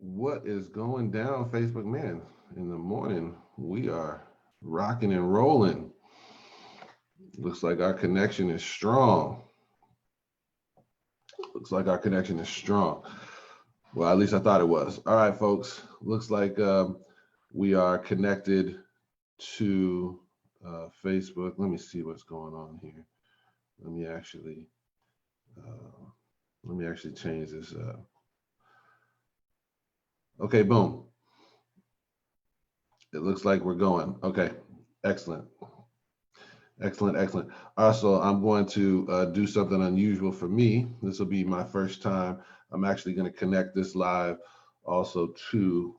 What is going down, Facebook man? In the morning, we are rocking and rolling. Looks like our connection is strong. Looks like our connection is strong. Well, at least I thought it was. All right, folks. Looks like we are connected to Facebook. Let me see what's going on here. Let me actually uh, let me actually change this. Okay, boom. It looks like we're going. Okay, excellent. Excellent, excellent. Also, I'm going to do something unusual for me. This will be my first time. I'm actually going to connect this live also to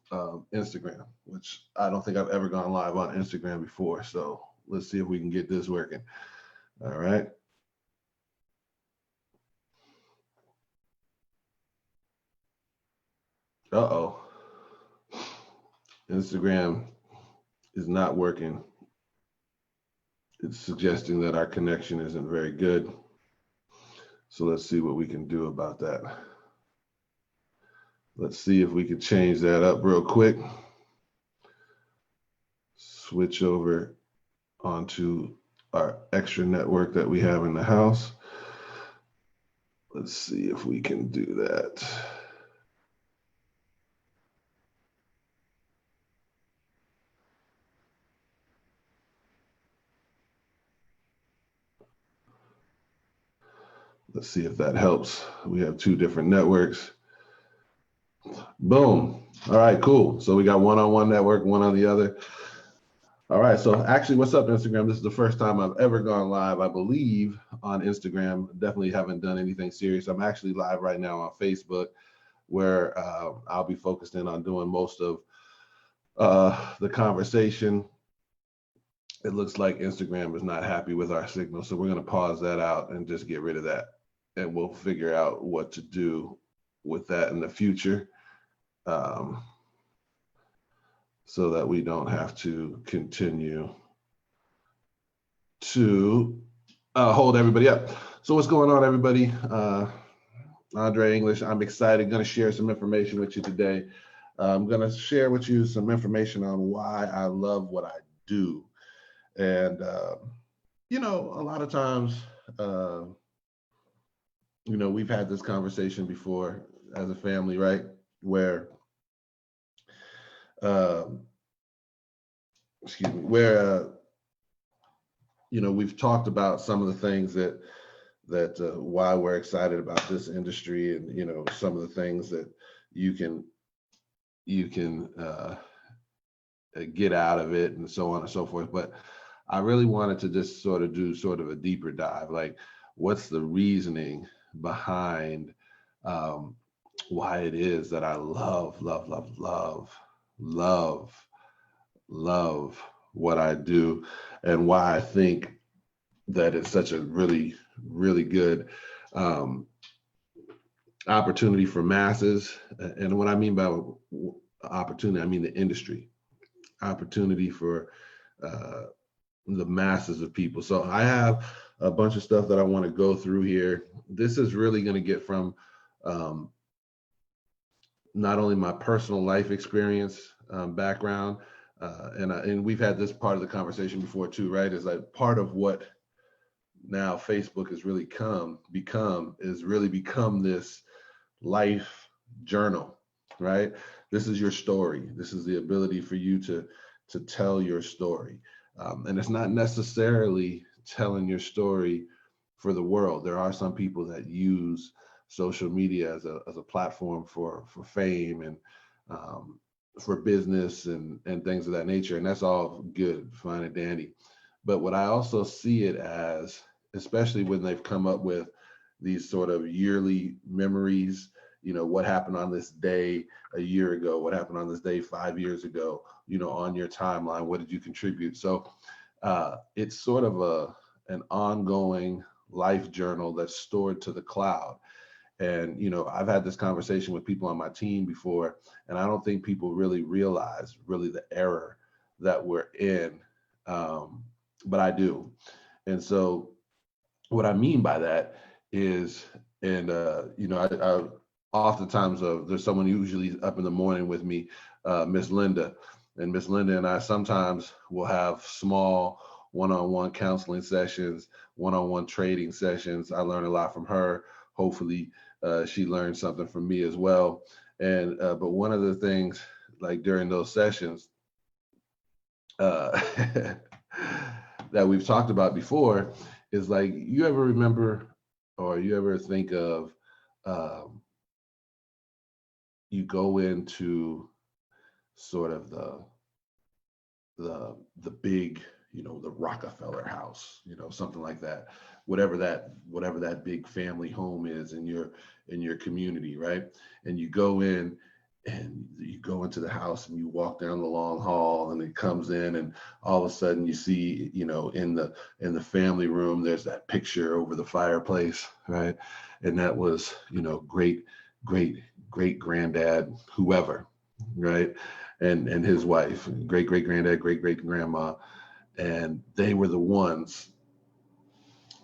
Instagram, which I don't think I've ever gone live on Instagram before. So let's see if we can get this working. All right. Uh-oh. Instagram is not working. It's suggesting that our connection isn't very good. So let's see what we can do about that. Let's see if we can change that up real quick. Switch over onto our extra network that we have in the house. Let's see if we can do that. Let's see if that helps. We have two different networks. Boom. All right, cool. So we got one on one network, one on the other. All right. So actually, what's up, Instagram? This is the first time I've ever gone live, I believe, on Instagram. Definitely haven't done anything serious. I'm actually live right now on Facebook, where I'll be focused in on doing most of the conversation. It looks like Instagram is not happy with our signal. So we're going to pause that out and just get rid of that. And we'll figure out what to do with that in the future, um, so that we don't have to continue to hold everybody up. So what's going on, everybody? Andre English, I'm excited. Going to share some information with you today. I'm going to share with you some information on why I love what I do. And, a lot of times, uh, we've had this conversation before as a family, right? Where, uh, excuse me, where, we've talked about some of the things that why we're excited about this industry, and some of the things that you can get out of it, and so on and so forth. But I really wanted to just sort of do sort of a deeper dive, like what's the reasoning behind why it is that I love, love, love, love, love, love what I do, and why I think that it's such a really, really good um, opportunity for masses. And what I mean by opportunity, I mean the industry opportunity for uh, the masses of people. So I have a bunch of stuff that I want to go through here. This is really going to get from um, not only my personal life experience, background, and we've had this part of the conversation before too, right? Is like part of what now Facebook has really become this life journal, right? This is your story. This is the ability for you to tell your story, and it's not necessarily telling your story for the world. There are some people that use social media as a platform for fame and for business and things of that nature, and that's all good, fine and dandy. But what I also see it as, especially when they've come up with these sort of yearly memories, what happened on this day a year ago, what happened on this day 5 years ago, on your timeline, what did you contribute? So it's sort of an ongoing life journal that's stored to the cloud. And I've had this conversation with people on my team before, and I don't think people really realize really the error that we're in, but I do. And so what I mean by that is, and oftentimes there's someone usually up in the morning with me, Miss Linda, and Miss Linda and I sometimes will have small one-on-one counseling sessions, one-on-one trading sessions. I learn a lot from her. Hopefully, she learns something from me as well. And but one of the things, like during those sessions, uh, that we've talked about before, is like, you ever remember or you ever think of, um, you go into sort of the big, the Rockefeller house, something like that, whatever that big family home is in your community, right? And you go in and you go into the house and you walk down the long hall and it comes in, and all of a sudden you see, in the family room, there's that picture over the fireplace, right? And that was, great great great granddad whoever, right? And his wife, great great granddad, great great grandma, and they were the ones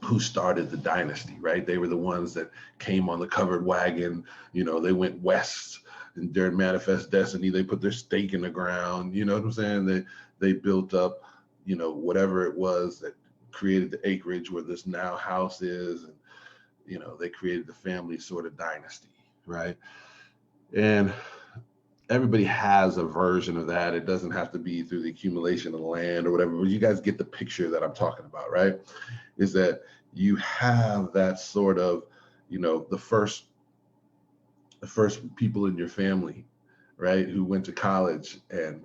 who started the dynasty, right? They were the ones that came on the covered wagon. They went west, and during Manifest Destiny, they put their stake in the ground. You know what I'm saying? They built up, whatever it was that created the acreage where this now house is, and they created the family sort of dynasty, right? And everybody has a version of that. It doesn't have to be through the accumulation of land or whatever, but you guys get the picture that I'm talking about, right? Is that you have that sort of, the first people in your family, right, who went to college, and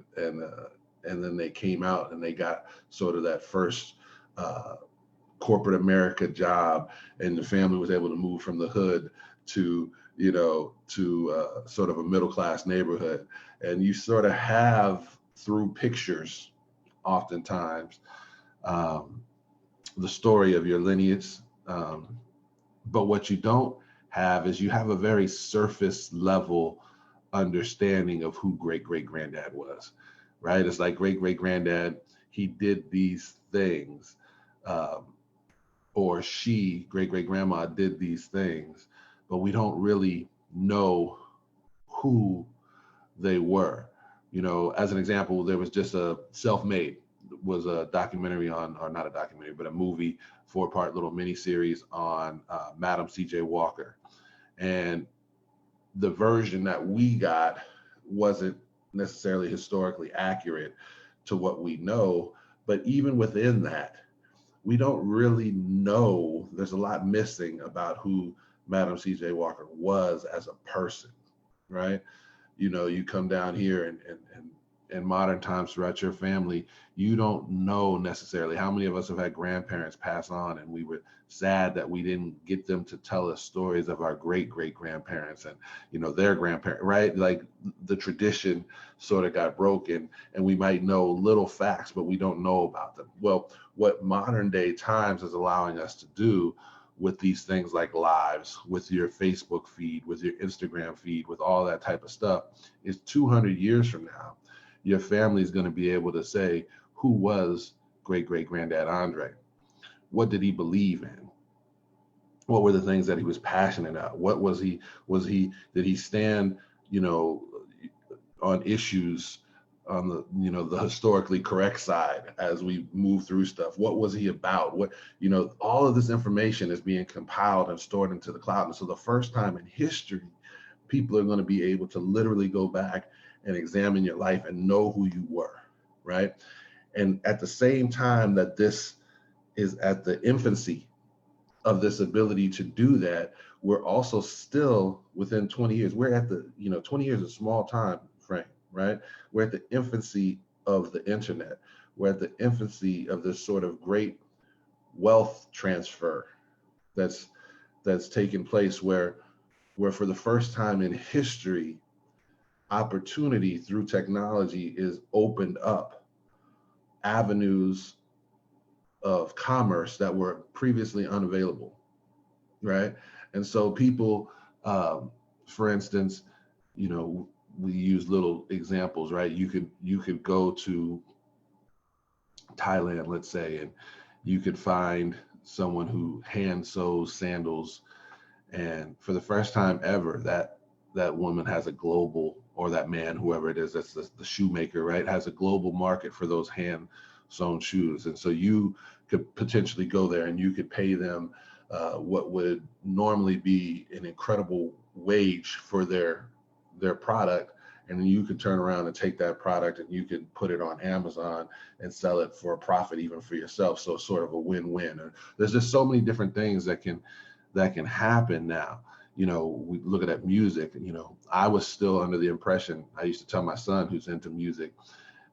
then they came out and they got sort of that first corporate America job, and the family was able to move from the hood to sort of a middle class neighborhood. And you sort of have, through pictures oftentimes, um, the story of your lineage. But what you don't have is, you have a very surface level understanding of who great great granddad was, right? It's like great great granddad, he did these things, um, or she, great great grandma, did these things, but we don't really know who they were. As an example, there was just a Self-Made was a documentary on, or not a documentary, but a movie, 4-part little mini series on Madam C.J. Walker. And the version that we got wasn't necessarily historically accurate to what we know. But even within that, we don't really know. There's a lot missing about who Madam C.J. Walker was as a person, right? You come down here, and in modern times throughout your family, you don't know necessarily how many of us have had grandparents pass on, and we were sad that we didn't get them to tell us stories of our great great grandparents and their grandparents, right? Like, the tradition sort of got broken, and we might know little facts, but we don't know about them. Well, what modern day times is allowing us to do with these things like lives, with your Facebook feed, with your Instagram feed, with all that type of stuff, is 200 years from now, your family is going to be able to say, who was great great granddad Andre? What did he believe in? What were the things that he was passionate about? What did he stand, on issues on the historically correct side as we move through stuff? What was he about? All of this information is being compiled and stored into the cloud. And so the first time in history, people are going to be able to literally go back and examine your life and know who you were, right? And at the same time that this is at the infancy of this ability to do that, we're also still within 20 years. We're at the, 20 years is a small time frame, right? We're at the infancy of the internet. We're at the infancy of this sort of great wealth transfer that's taken place, where for the first time in history, opportunity through technology is opened up avenues of commerce that were previously unavailable, right? And so people, for instance, we use little examples, right? You could go to Thailand, let's say, and you could find someone who hand sews sandals, and for the first time ever, that woman has a global, or that man, whoever it is, that's the shoemaker, right, has a global market for those hand sewn shoes. And so you could potentially go there and you could pay them what would normally be an incredible wage for their product. And then you could turn around and take that product and you could put it on Amazon and sell it for a profit even for yourself. So it's sort of a win-win. And there's just so many different things that can happen now. You know, we look at that music, you know, I was still under the impression, I used to tell my son who's into music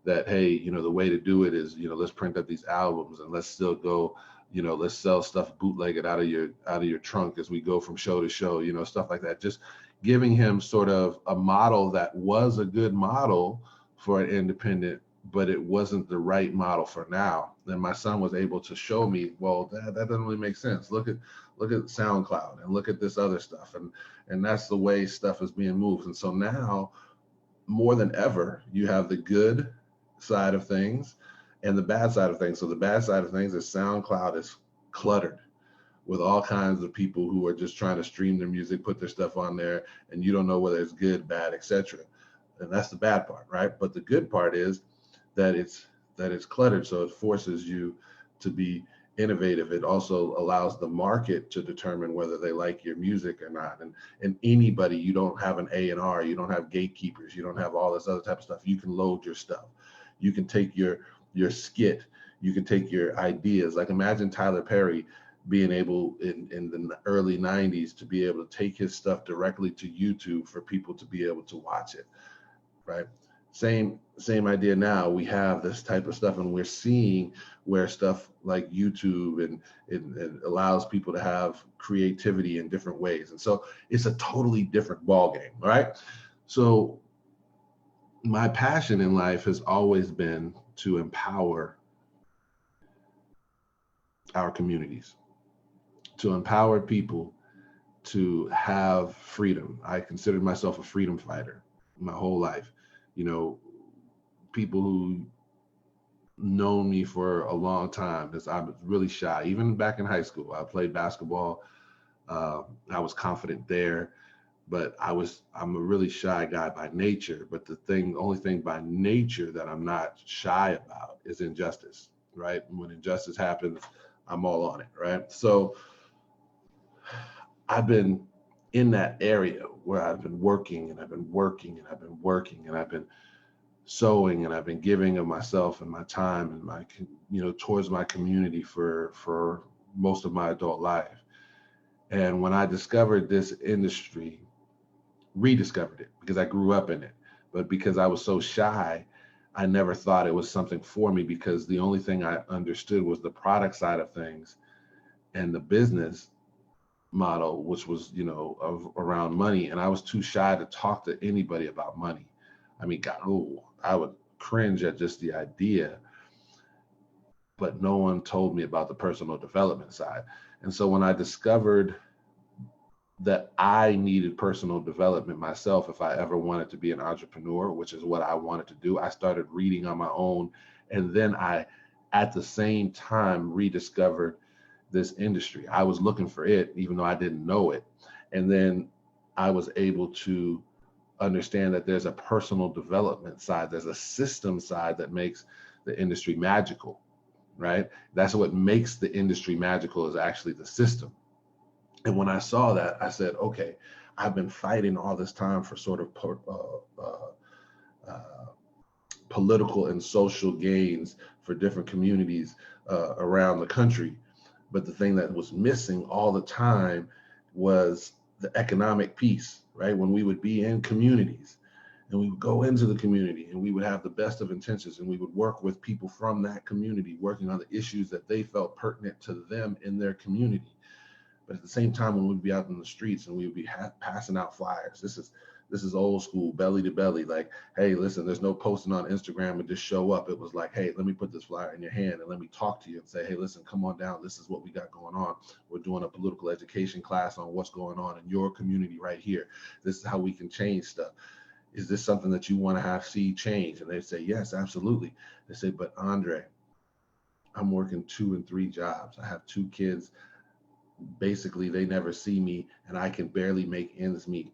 that, hey, you know, the way to do it is, you know, let's print up these albums and let's still go, you know, let's sell stuff bootlegged out of your trunk as we go from show to show, you know, stuff like that. Just giving him sort of a model that was a good model for an independent, but it wasn't the right model for now. Then my son was able to show me, well, that doesn't really make sense. Look at SoundCloud and look at this other stuff, and that's the way stuff is being moved. And so now more than ever, you have the good side of things and the bad side of things. So the bad side of things is SoundCloud is cluttered with all kinds of people who are just trying to stream their music, put their stuff on there, and you don't know whether it's good, bad, etc. And that's the bad part, right? But the good part is that it's cluttered, so it forces you to be innovative. It also allows the market to determine whether they like your music or not. And anybody, you don't have an A&R, you don't have gatekeepers, you don't have all this other type of stuff. You can load your stuff. You can take your skit, you can take your ideas. Like imagine Tyler Perry being able in the early 90s to be able to take his stuff directly to YouTube for people to be able to watch it, right? Same idea now. We have this type of stuff, and we're seeing where stuff like YouTube and it allows people to have creativity in different ways. And so it's a totally different ball game, right? So my passion in life has always been to empower our communities, to empower people to have freedom. I considered myself a freedom fighter my whole life. You know, people who known me for a long time, because I was really shy. Even back in high school, I played basketball. I was confident there, but I'm a really shy guy by nature. But the only thing by nature that I'm not shy about is injustice, right? When injustice happens, I'm all on it, right? So I've been in that area where I've been working and I've been working and I've been working and I've been sowing and I've been giving of myself and my time and my, you know, towards my community for most of my adult life. And when I discovered this industry, rediscovered it because I grew up in it, but because I was so shy, I never thought it was something for me, because the only thing I understood was the product side of things and the business model, which was, you know, around money. And I was too shy to talk to anybody about money. I mean, God, I would cringe at just the idea, but no one told me about the personal development side. And so when I discovered that I needed personal development myself if I ever wanted to be an entrepreneur, which is what I wanted to do, I started reading on my own. And then I, at the same time, rediscovered this industry. I was looking for it, even though I didn't know it. And then I was able to understand that there's a personal development side, there's a system side that makes the industry magical, right? That's what makes the industry magical, is actually the system. And when I saw that, I said, okay, I've been fighting all this time for sort of political and social gains for different communities around the country. But the thing that was missing all the time was the economic piece, right? When we would be in communities and we would go into the community and we would have the best of intentions and we would work with people from that community, working on the issues that they felt pertinent to them in their community. But at the same time, when we'd be out in the streets and we would be passing out flyers, this is old school, belly to belly. Like, hey, listen, there's no posting on Instagram and just show up. It was like, hey, let me put this flyer in your hand and let me talk to you and say, hey, listen, come on down. This is what we got going on. We're doing a political education class on what's going on in your community right here. This is how we can change stuff. Is this something that you want to see change? And they say, yes, absolutely. They say, but Andre, I'm working 2 and 3 jobs. I have 2 kids. Basically, they never see me and I can barely make ends meet.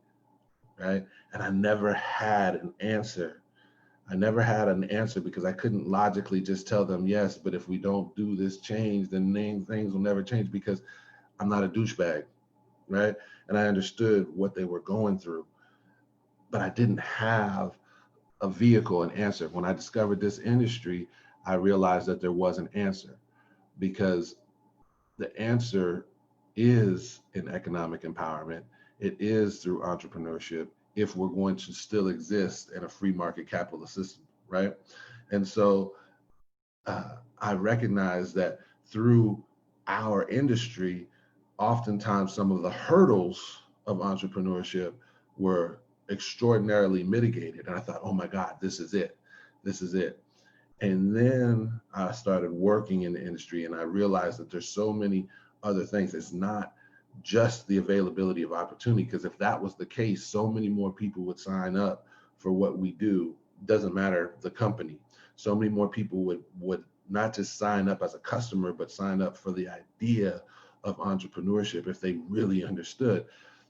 right? And I never had an answer. I never had an answer because I couldn't logically just tell them yes, but if we don't do this change, then things will never change because I'm not a douchebag, right? And I understood what they were going through, but I didn't have a vehicle, an answer. When I discovered this industry, I realized that there was an answer because the answer is in economic empowerment. It is through entrepreneurship if we're going to still exist in a free market capitalist system, right? And so I recognize that through our industry, oftentimes some of the hurdles of entrepreneurship were extraordinarily mitigated. And I thought, oh my God, this is it. This is it. And then I started working in the industry and I realized that there's so many other things. It's not just the availability of opportunity, because if that was the case, so many more people would sign up for what we do. Doesn't matter the company. So many more people would not just sign up as a customer, but sign up for the idea of entrepreneurship if they really understood.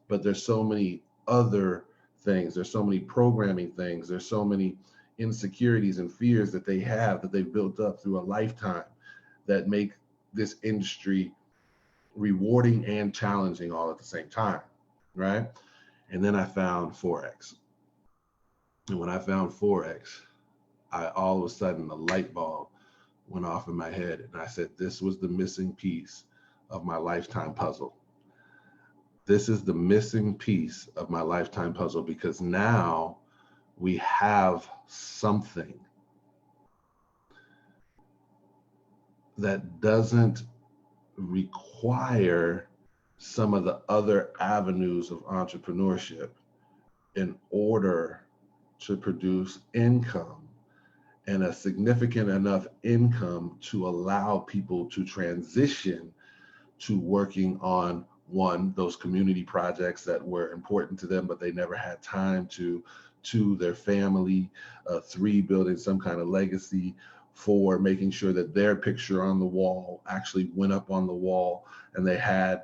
But there's so many other things. There's so many programming things. There's so many insecurities and fears that they have that they've built up through a lifetime that make this industry rewarding and challenging all at the same time, right? And then I found Forex. And when I found Forex, I all of a sudden a light bulb went off in my head and I said, this was the missing piece of my lifetime puzzle. This is the missing piece of my lifetime puzzle because now we have something that doesn't require some of the other avenues of entrepreneurship in order to produce income, and a significant enough income to allow people to transition to working on one, those community projects that were important to them but they never had time to their family, three, building some kind of legacy, four, making sure that their picture on the wall actually went up on the wall and they had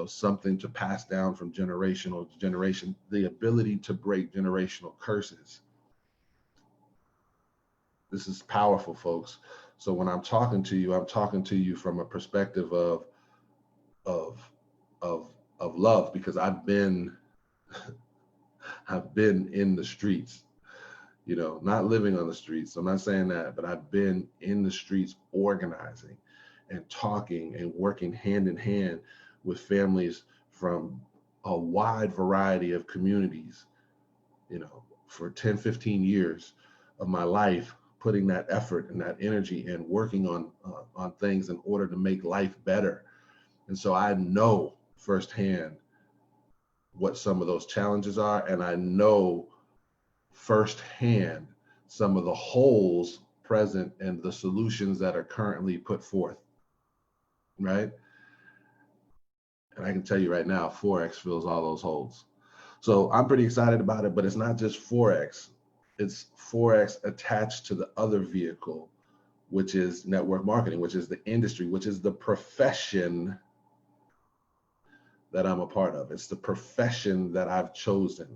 something to pass down from generational to generation, the ability to break generational curses. This is powerful, folks. So when I'm talking to you from a perspective of of of love, because I've been in the streets, not living on the streets. I'm not saying that, but I've been in the streets organizing and talking and working hand in hand with families from a wide variety of communities, for 10, 15 years of my life, putting that effort and that energy and working on things in order to make life better. And so I know firsthand what some of those challenges are, and I know firsthand some of the holes present and the solutions that are currently put forth, right? And I can tell you right now, Forex fills all those holes. So I'm pretty excited about it, but it's not just Forex. It's Forex attached to the other vehicle, which is network marketing, which is the industry, which is the profession that I'm a part of. It's the profession that I've chosen,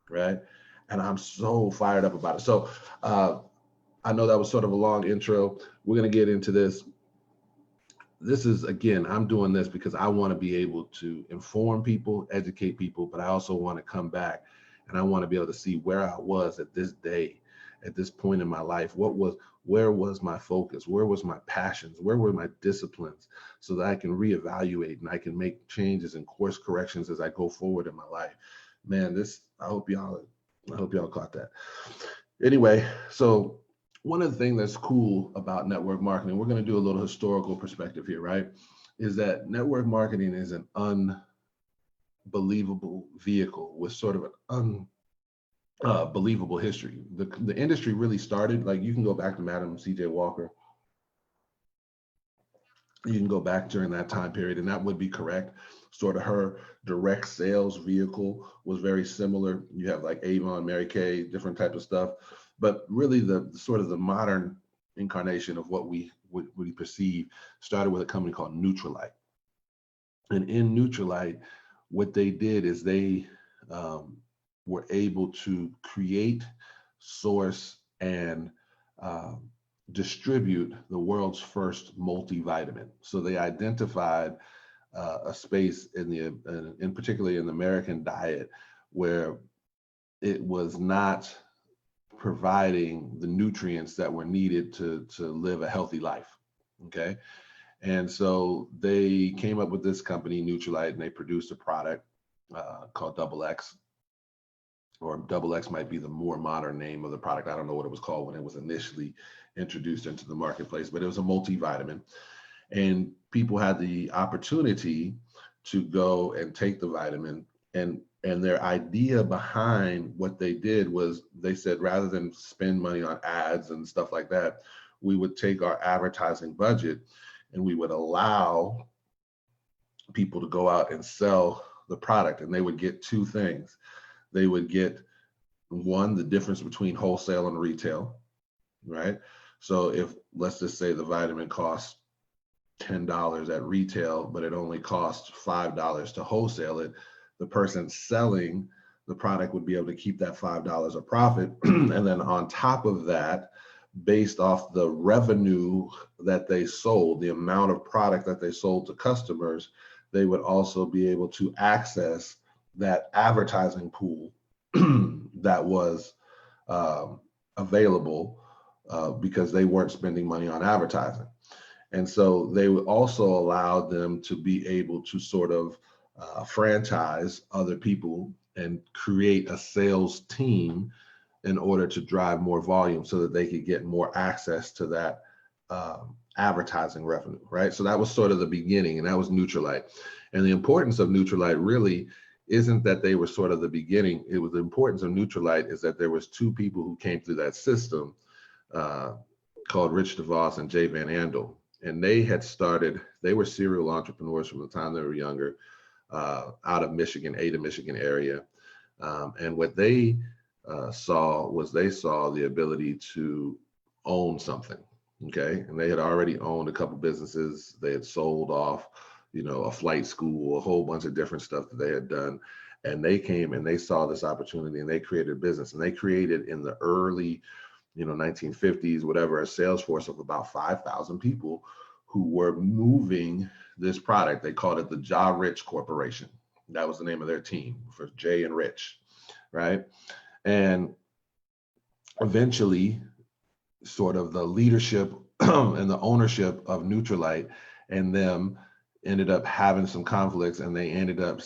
right? And I'm so fired up about it. So I know that was sort of a long intro. We're going to get into this. This is, again, I'm doing this because I want to be able to inform people, educate people, but I also want to come back and I want to be able to see where I was at this day, at this point in my life. Where was my focus? Where was my passions? Where were my disciplines, so that I can reevaluate and I can make changes and course corrections as I go forward in my life. Man, I hope y'all caught that. Anyway, so one of the things that's cool about network marketing, we're going to do a little historical perspective here, right? Is that network marketing is an unbelievable vehicle with sort of an unbelievable history. The industry really started, like, you can go back to Madam C.J. Walker. You can go back during that time period, and that would be correct. Sort of her direct sales vehicle was very similar. You have like Avon, Mary Kay, different type of stuff. But really the sort of the modern incarnation of what we perceive started with a company called Neutralite. And in Neutralite, what they did is they were able to create, source, and uh, distribute the world's first multivitamin. So they identified a space in in particularly in the American diet, where it was not providing the nutrients that were needed to live a healthy life. Okay. And so they came up with this company, Nutrilite, and they produced a product called Double X, or Double X might be the more modern name of the product. I don't know what it was called when it was initially introduced into the marketplace, but it was a multivitamin. And people had the opportunity to go and take the vitamin, and their idea behind what they did was they said, rather than spend money on ads and stuff like that, we would take our advertising budget and we would allow people to go out and sell the product, and they would get two things. They would get, one, the difference between wholesale and retail, right? So if, let's just say, the vitamin costs $10 at retail, but it only costs $5 to wholesale it, the person selling the product would be able to keep that $5 of profit. And then on top of that, based off the revenue that they sold, the amount of product that they sold to customers, they would also be able to access that advertising pool that was available because they weren't spending money on advertising. And so they would also allow them to be able to sort of franchise other people and create a sales team in order to drive more volume so that they could get more access to that advertising revenue, right? So that was sort of the beginning, and that was Nutrilite. And the importance of Nutrilite really isn't that they were sort of the beginning. It was, the importance of Nutrilite is that there was two people who came through that system uh, called Rich DeVos and Jay Van Andel. And they had started, they were serial entrepreneurs from the time they were younger, out of Michigan, Ada, Michigan area. And what they saw was, they saw the ability to own something. Okay. And they had already owned a couple businesses. They had sold off, a flight school, a whole bunch of different stuff that they had done. And they came and they saw this opportunity and they created a business, and they created, in the early 1950s, whatever, a sales force of about 5,000 people who were moving this product. They called it the Ja Rich Corporation. That was the name of their team, for Jay and Rich, right? And eventually, sort of the leadership and the ownership of Nutrilite and them ended up having some conflicts, and they ended up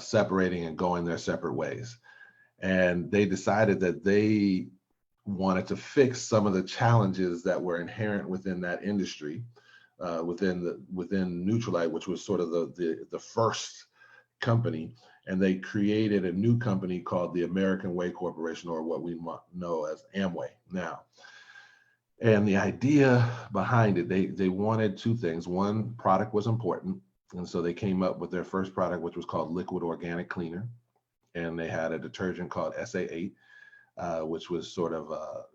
separating and going their separate ways. And they decided that they wanted to fix some of the challenges that were inherent within that industry, within Nutrilite, which was sort of the first company. And they created a new company called the American Way Corporation, or what we know as Amway now. And the idea behind it, they wanted two things. One, product was important, and so they came up with their first product, which was called Liquid Organic Cleaner. And they had a detergent called SA8, which was sort of,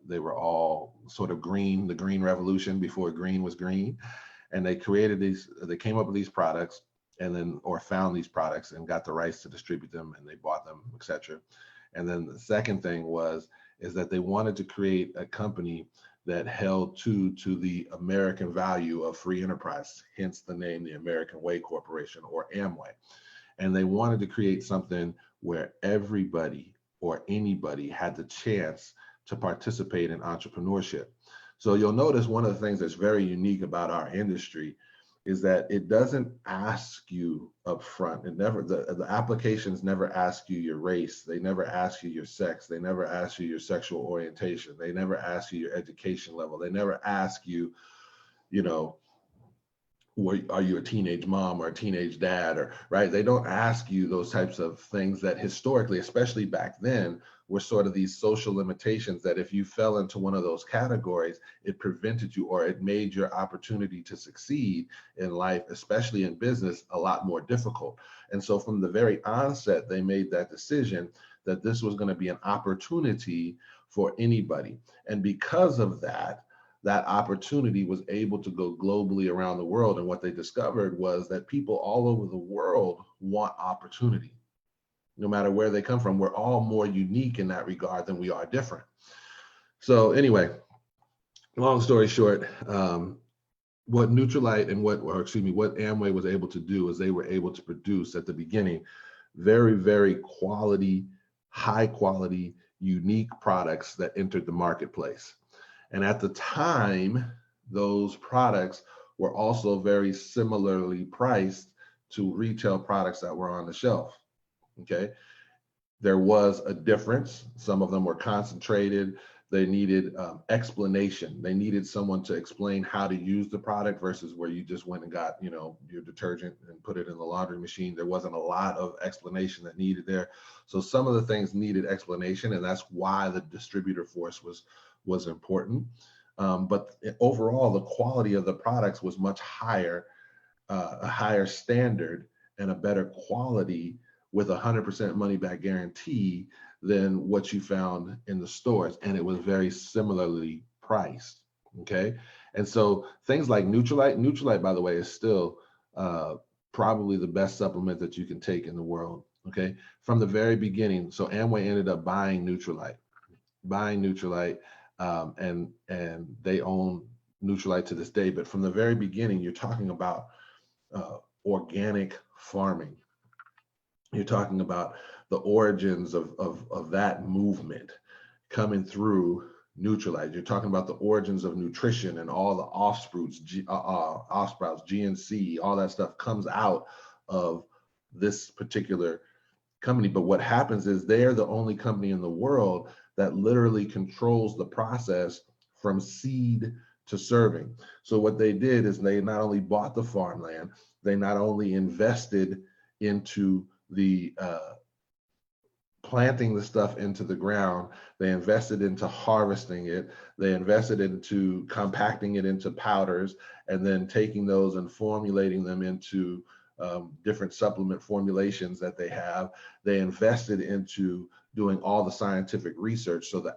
they were all sort of green, the green revolution before green was green. And they came up with these products, and then, or found these products and got the rights to distribute them, and they bought them, etc. And then the second thing is that they wanted to create a company that held to the American value of free enterprise, hence the name, the American Way Corporation, or Amway. And they wanted to create something where everybody or anybody had the chance to participate in entrepreneurship. So you'll notice one of the things that's very unique about our industry is that it doesn't ask you up front. The applications never ask you your race. They never ask you your sex. They never ask you your sexual orientation. They never ask you your education level. They never ask you, you know, are you a teenage mom or a teenage dad, or right? They don't ask you those types of things that historically, especially back then, were sort of these social limitations that if you fell into one of those categories, it prevented you, or it made your opportunity to succeed in life, especially in business, a lot more difficult. And so from the very onset, they made that decision that this was going to be an opportunity for anybody. And because of that, that opportunity was able to go globally around the world. And what they discovered was that people all over the world want opportunity. no matter where they come from. We're all more unique in that regard than we are different. So anyway, long story short, what Nutrilite and what Amway was able to do is they were able to produce at the beginning very, very high quality, unique products that entered the marketplace. And at the time, those products were also very similarly priced to retail products that were on the shelf. Okay. There was a difference. Some of them were concentrated. They needed explanation. They needed someone to explain how to use the product versus where you just went and got, your detergent and put it in the laundry machine. There wasn't a lot of explanation that needed there. So some of the things needed explanation, and that's why the distributor force was important. But overall, the quality of the products was much higher, a higher standard and a better quality with 100% money back guarantee than what you found in the stores. And it was very similarly priced. Okay. And so things like Nutrilite, by the way, is still probably the best supplement that you can take in the world. Okay. From the very beginning. So Amway ended up buying Nutrilite, and they own Nutrilite to this day. But from the very beginning, you're talking about organic farming. You're talking about the origins of that movement coming through Nutrilite. You're talking about the origins of nutrition and all the offsprouts, GNC, all that stuff comes out of this particular company. But what happens is they're the only company in the world that literally controls the process from seed to serving. So what they did is they not only bought the farmland, they not only invested into the planting the stuff into the ground, they invested into harvesting it, they invested into compacting it into powders, and then taking those and formulating them into different supplement formulations that they have. They invested into doing all the scientific research, so the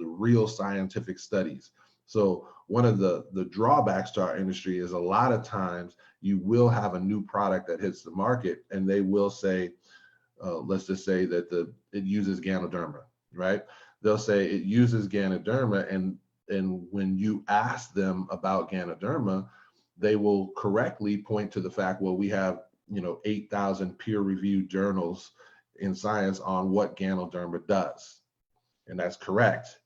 real scientific studies. So one of the drawbacks to our industry is a lot of times you will have a new product that hits the market and they will say, let's just say that it uses Ganoderma, right? They'll say it uses Ganoderma, and when you ask them about Ganoderma, they will correctly point to the fact, well, we have 8,000 peer-reviewed journals in science on what Ganoderma does, and that's correct.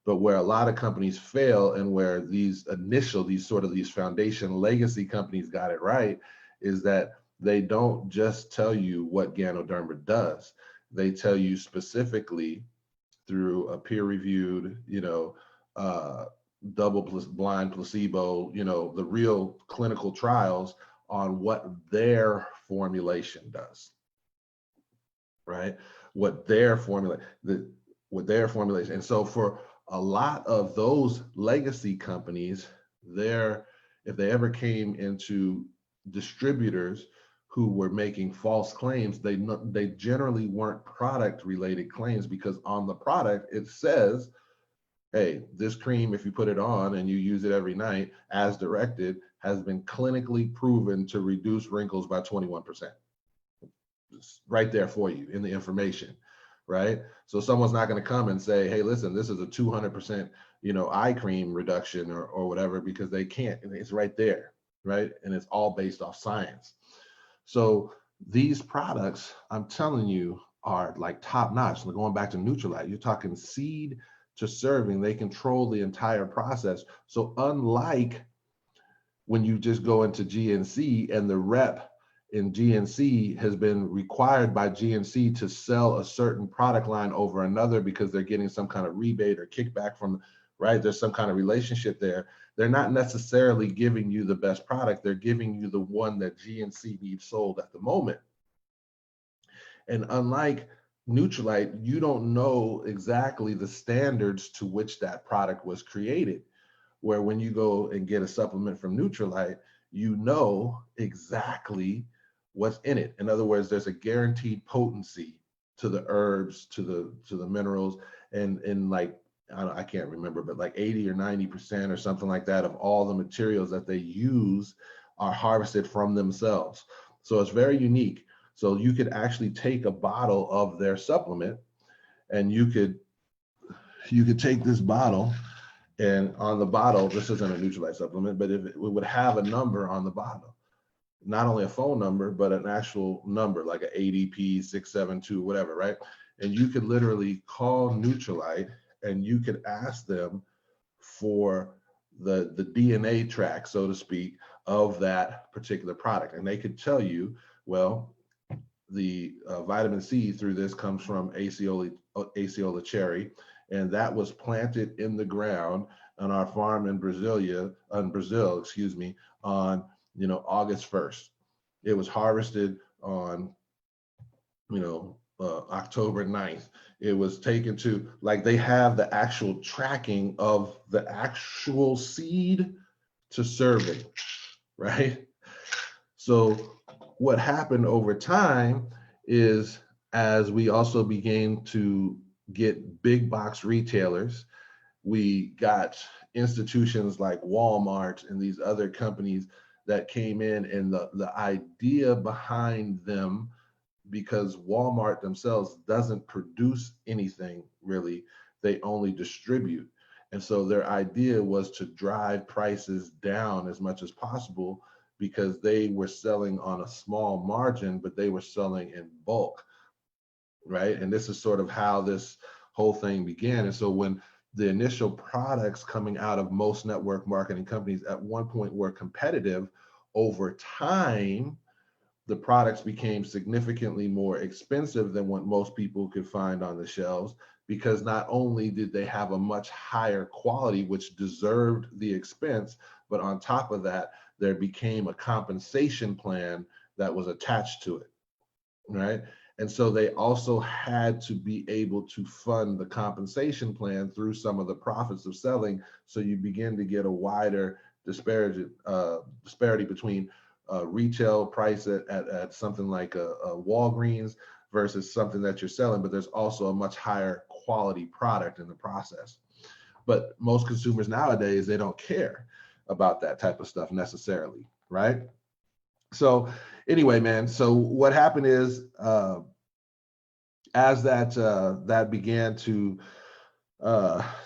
But where a lot of companies fail, and where these foundation legacy companies got it right, is that they don't just tell you what Ganoderma does. They tell you specifically through a peer-reviewed, double-blind placebo, the real clinical trials on what their formulation does, right? What their formulation. And so for a lot of those legacy companies, if they ever came into distributors who were making false claims, they generally weren't product related claims, because on the product it says, hey, this cream, if you put it on and you use it every night as directed, has been clinically proven to reduce wrinkles by 21%. It's right there for you in the information, right? So someone's not going to come and say, hey, listen, this is a 200%, eye cream reduction or whatever, because they can't. It's right there, right? And it's all based off science. So these products, I'm telling you, are like top notch. Going back to Nutrilite, you're talking seed to serving. They control the entire process. So unlike when you just go into GNC and the rep in GNC has been required by GNC to sell a certain product line over another because they're getting some kind of rebate or kickback from, right? There's some kind of relationship there. They're not necessarily giving you the best product. They're giving you the one that GNC needs sold at the moment. And unlike Nutrilite, you don't know exactly the standards to which that product was created. Where when you go and get a supplement from Nutrilite, you know exactly what's in it. In other words, there's a guaranteed potency to the herbs, to the minerals, and like, I can't remember, but like 80 or 90% or something like that of all the materials that they use are harvested from themselves. So it's very unique. So you could actually take a bottle of their supplement, and you could take this bottle, and on the bottle, this isn't a Nutrilite supplement, but if it would have a number on the bottle, not only a phone number, but an actual number like an ADP 672, whatever, right? And you could literally call Nutrilite and you could ask them for the DNA track, so to speak, of that particular product. And they could tell you, well, the vitamin C through this comes from Aceola cherry, and that was planted in the ground on our farm in Brazil, excuse me, on August 1st. It was harvested on October 9th. It was taken to, like, they have the actual tracking of the actual seed to serving, right? So what happened over time is, as we also began to get big box retailers, we got institutions like Walmart and these other companies that came in, and the idea behind them, because Walmart themselves doesn't produce anything really, they only distribute. And so their idea was to drive prices down as much as possible, because they were selling on a small margin, but they were selling in bulk, right? And this is sort of how this whole thing began. And so when the initial products coming out of most network marketing companies at one point were competitive, over time, the products became significantly more expensive than what most people could find on the shelves, because not only did they have a much higher quality, which deserved the expense, but on top of that, there became a compensation plan that was attached to it, right? And so they also had to be able to fund the compensation plan through some of the profits of selling. So you begin to get a wider disparity between retail price at something like a Walgreens versus something that you're selling, but there's also a much higher quality product in the process. But most consumers nowadays, they don't care about that type of stuff necessarily, right? So anyway, man, so what happened is, as that began to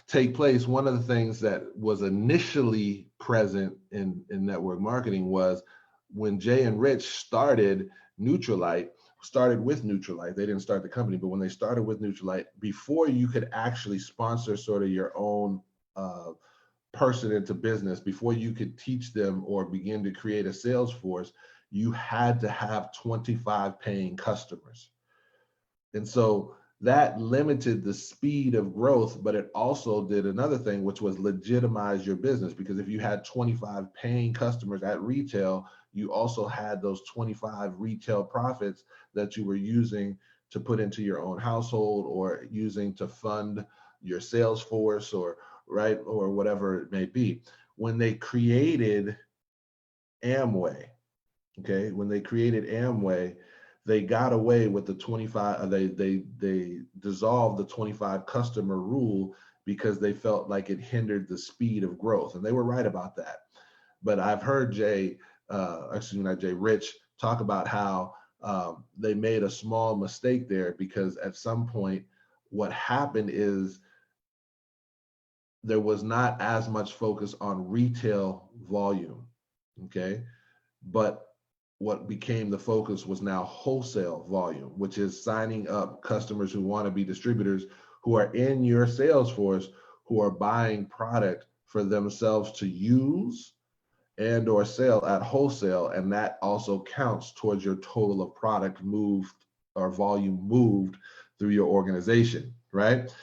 take place, one of the things that was initially present in network marketing was when Jay and Rich started with Nutrilite. They didn't start the company, but when they started with Nutrilite, before you could actually sponsor sort of your own person into business, before you could teach them or begin to create a sales force, you had to have 25 paying customers. And so that limited the speed of growth, but it also did another thing, which was legitimize your business. Because if you had 25 paying customers at retail, you also had those 25 retail profits that you were using to put into your own household, or using to fund your sales force, or right, or whatever it may be. When they created Amway, okay, when they created Amway, they got away with the 25, they dissolved the 25 customer rule, because they felt like it hindered the speed of growth. And they were right about that. But I've heard Rich talk about how they made a small mistake there, because at some point what happened is there was not as much focus on retail volume, okay? But what became the focus was now wholesale volume, which is signing up customers who want to be distributors, who are in your sales force, who are buying product for themselves to use and or sell at wholesale. And that also counts towards your total of product moved or volume moved through your organization, right?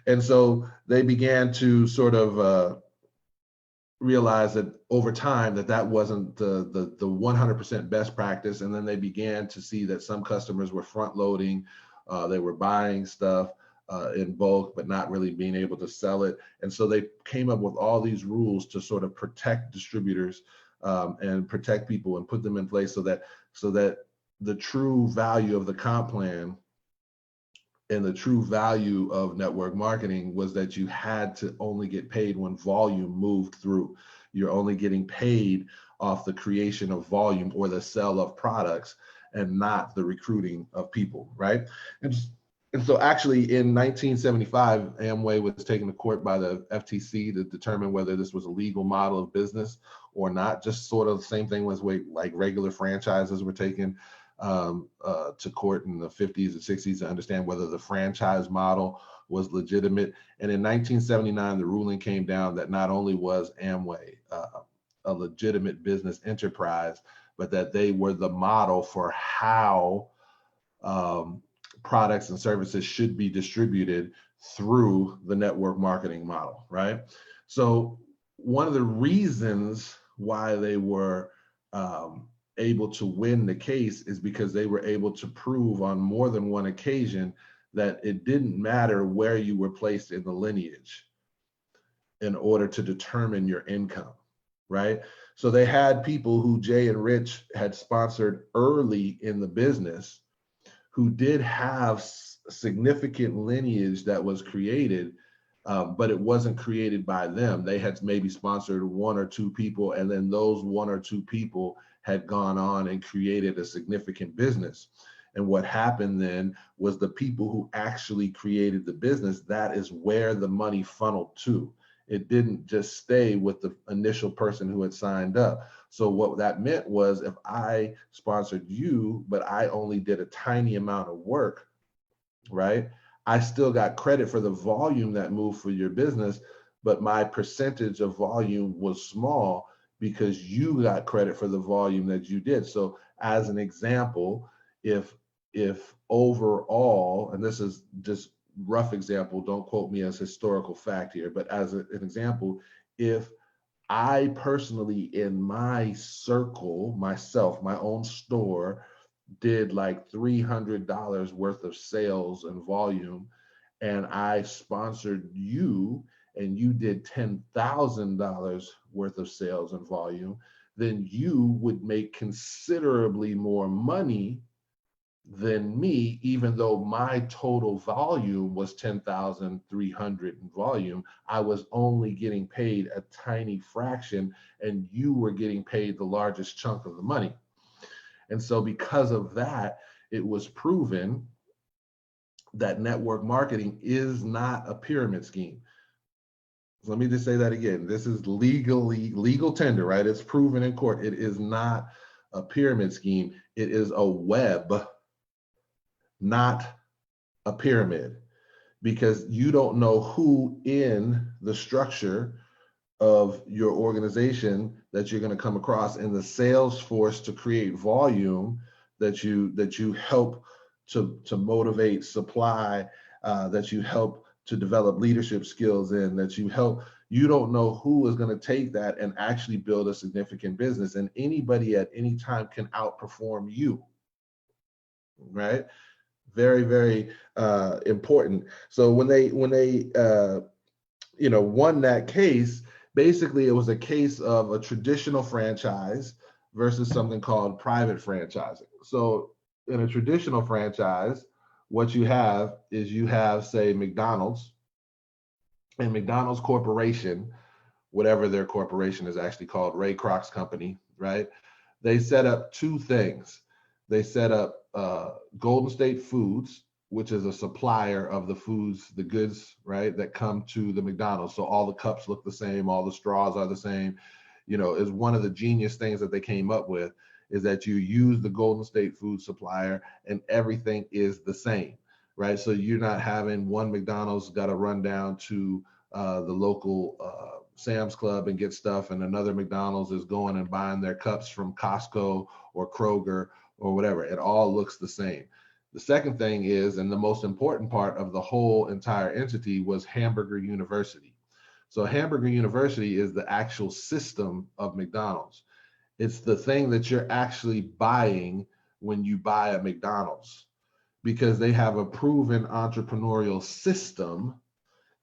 And so they began to sort of realize that over time that wasn't the 100% best practice. And then they began to see that some customers were front loading, they were buying stuff in bulk, but not really being able to sell it. And so they came up with all these rules to sort of protect distributors and protect people, and put them in place so that the true value of the comp plan and the true value of network marketing was that you had to only get paid when volume moved through. You're only getting paid off the creation of volume or the sale of products. and not the recruiting of people, right? And, and so actually in 1975, Amway was taken to court by the FTC to determine whether this was a legal model of business or not. Just sort of the same thing was like regular franchises were taken to court in the 50s and 60s to understand whether the franchise model was legitimate. And in 1979, the ruling came down that not only was Amway a legitimate business enterprise, but that they were the model for how products and services should be distributed through the network marketing model, right? So one of the reasons why they were able to win the case is because they were able to prove on more than one occasion that it didn't matter where you were placed in the lineage in order to determine your income, right? So they had people who Jay and Rich had sponsored early in the business who did have significant lineage that was created, but it wasn't created by them. They had maybe sponsored one or two people, and then those one or two people had gone on and created a significant business. And what happened then was the people who actually created the business, that is where the money funneled to. It didn't just stay with the initial person who had signed up. So what that meant was if I sponsored you, but I only did a tiny amount of work, right? I still got credit for the volume that moved for your business, but my percentage of volume was small because you got credit for the volume that you did. So as an example, if overall, and this is just rough example, don't quote me as historical fact here, but as an example, if I personally in my circle, myself, my own store, did like $300 worth of sales and volume, and I sponsored you and you did $10,000 worth of sales and volume, then you would make considerably more money than me, even though my total volume was 10,300 in volume. I was only getting paid a tiny fraction, and you were getting paid the largest chunk of the money. And so because of that, it was proven that network marketing is not a pyramid scheme. So let me just say that again. This is legal tender, right? It's proven in court. It is not a pyramid scheme. It is a web, not a pyramid, because you don't know who in the structure of your organization that you're going to come across in the sales force to create volume that you help to motivate supply, that you help to develop leadership skills in, that you don't know who is going to take that and actually build a significant business. And anybody at any time can outperform you, right? Very, very important. So when they won that case, basically it was a case of a traditional franchise versus something called private franchising. So in a traditional franchise, what you have is you have, say, McDonald's, and McDonald's Corporation, whatever their corporation is actually called, Ray Kroc's company, right? They set up two things. They set up Golden State Foods, which is a supplier of the foods, the goods, right, that come to the McDonald's. So all the cups look the same, all the straws are the same. Is one of the genius things that they came up with is that you use the Golden State food supplier and everything is the same, right? So you're not having one McDonald's got to run down to the local Sam's Club and get stuff, and another McDonald's is going and buying their cups from Costco or Kroger or whatever. It all looks the same. The second thing is, and the most important part of the whole entire entity, was Hamburger University. So Hamburger University is the actual system of McDonald's. It's the thing that you're actually buying when you buy a McDonald's, because they have a proven entrepreneurial system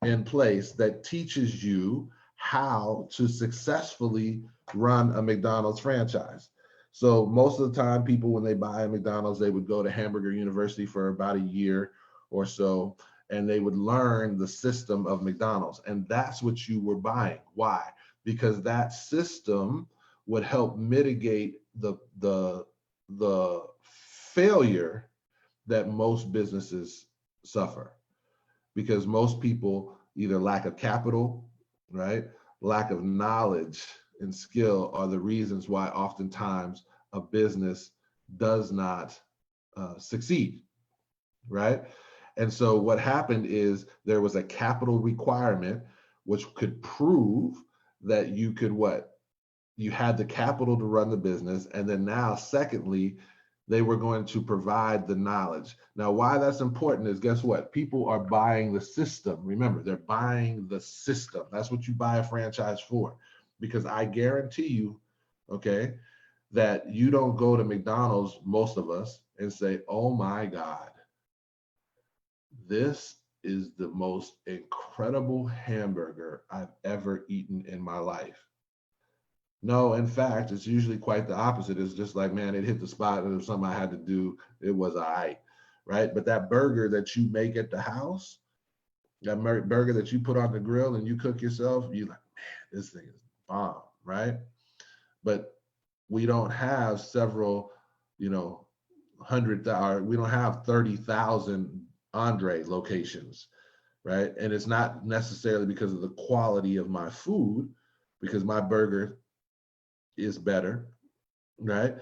in place that teaches you how to successfully run a McDonald's franchise. So most of the time, people, when they buy a McDonald's, they would go to Hamburger University for about a year or so, and they would learn the system of McDonald's. And that's what you were buying. Why? Because that system would help mitigate the failure that most businesses suffer, because most people either lack of capital, right? Lack of knowledge and skill are the reasons why oftentimes a business does not succeed, right? And so what happened is there was a capital requirement which could prove that you could what? You had the capital to run the business. And then now, secondly, they were going to provide the knowledge. Now, why that's important is, guess what? People are buying the system. Remember, they're buying the system. That's what you buy a franchise for. Because I guarantee you, okay, that you don't go to McDonald's, most of us, and say, oh my God, this is the most incredible hamburger I've ever eaten in my life. No, in fact, it's usually quite the opposite. It's just like, man, it hit the spot, and it was something I had to do. It was all right? But that burger that you make at the house, that burger that you put on the grill and you cook yourself, you like, man, this thing is bomb, right? But we don't have several, you know, we don't have 30,000 Andre locations, right? And it's not necessarily because of the quality of my food, because my burger is better, right?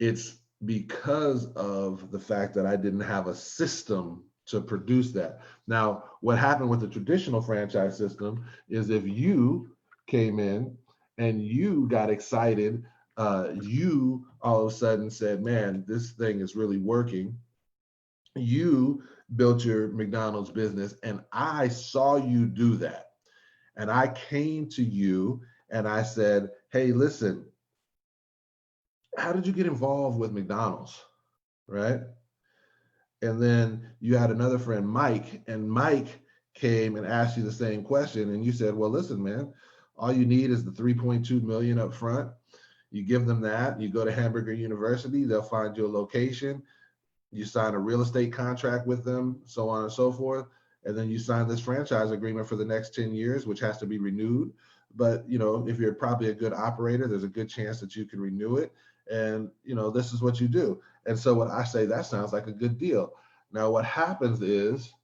It's because of the fact that I didn't have a system to produce that. Now, what happened with the traditional franchise system is if you came in and you got excited, you all of a sudden said, man, this thing is really working. You built your McDonald's business, and I saw you do that. And I came to you and I said, hey, listen, how did you get involved with McDonald's? Right? And then you had another friend, Mike, and Mike came and asked you the same question. And you said, well, listen, man, all you need is the 3.2 million up front. You give them that, you go to Hamburger University, they'll find you a location, you sign a real estate contract with them, so on and so forth. And then you sign this franchise agreement for the next 10 years, which has to be renewed. But, you know, if you're probably a good operator, there's a good chance that you can renew it. And, you know, this is what you do. And so when I say that sounds like a good deal. Now, what happens is,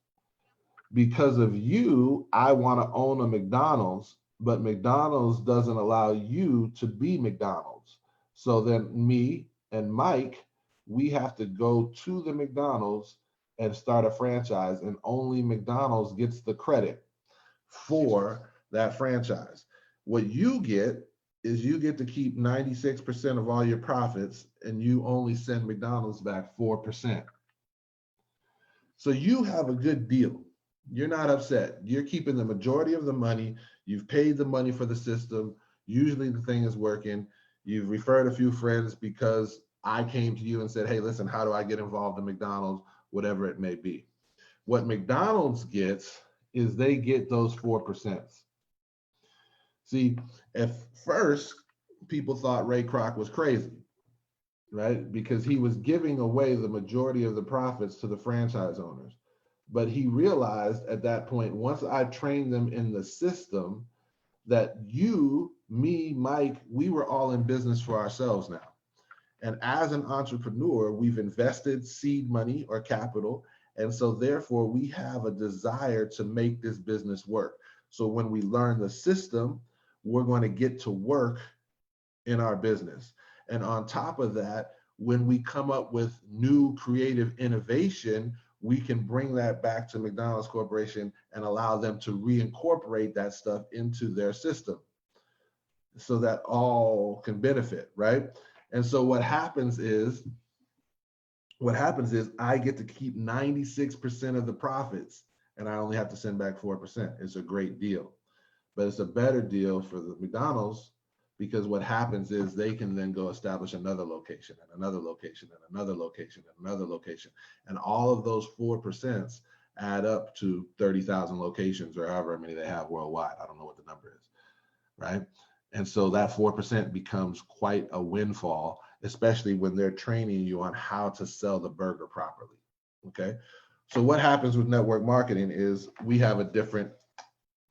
because of you, I want to own a McDonald's, but McDonald's doesn't allow you to be McDonald's. So then me and Mike, we have to go to the McDonald's and start a franchise, and only McDonald's gets the credit for that franchise. What you get is you get to keep 96% of all your profits, and you only send McDonald's back 4%. So you have a good deal. You're not upset. You're keeping the majority of the money. You've paid the money for the system. Usually the thing is working. You've referred a few friends because I came to you and said, hey, listen, how do I get involved in McDonald's? Whatever it may be. What McDonald's gets is they get those 4%. See, at first, people thought Ray Kroc was crazy, right? Because he was giving away the majority of the profits to the franchise owners. But he realized at that point, once I trained them in the system, that you, me, Mike, we were all in business for ourselves now. And as an entrepreneur, we've invested seed money or capital. And so therefore, we have a desire to make this business work. So when we learn the system, we're going to get to work in our business. And on top of that, when we come up with new creative innovation, we can bring that back to McDonald's Corporation and allow them to reincorporate that stuff into their system so that all can benefit, right? And so what happens is I get to keep 96% of the profits, and I only have to send back 4%. It's a great deal. But it's a better deal for the McDonald's, because what happens is they can then go establish another location and another location and another location and another location. And all of those 4% add up to 30,000 locations or however many they have worldwide. I don't know what the number is, right? And so that 4% becomes quite a windfall, especially when they're training you on how to sell the burger properly, okay? So what happens with network marketing is we have a different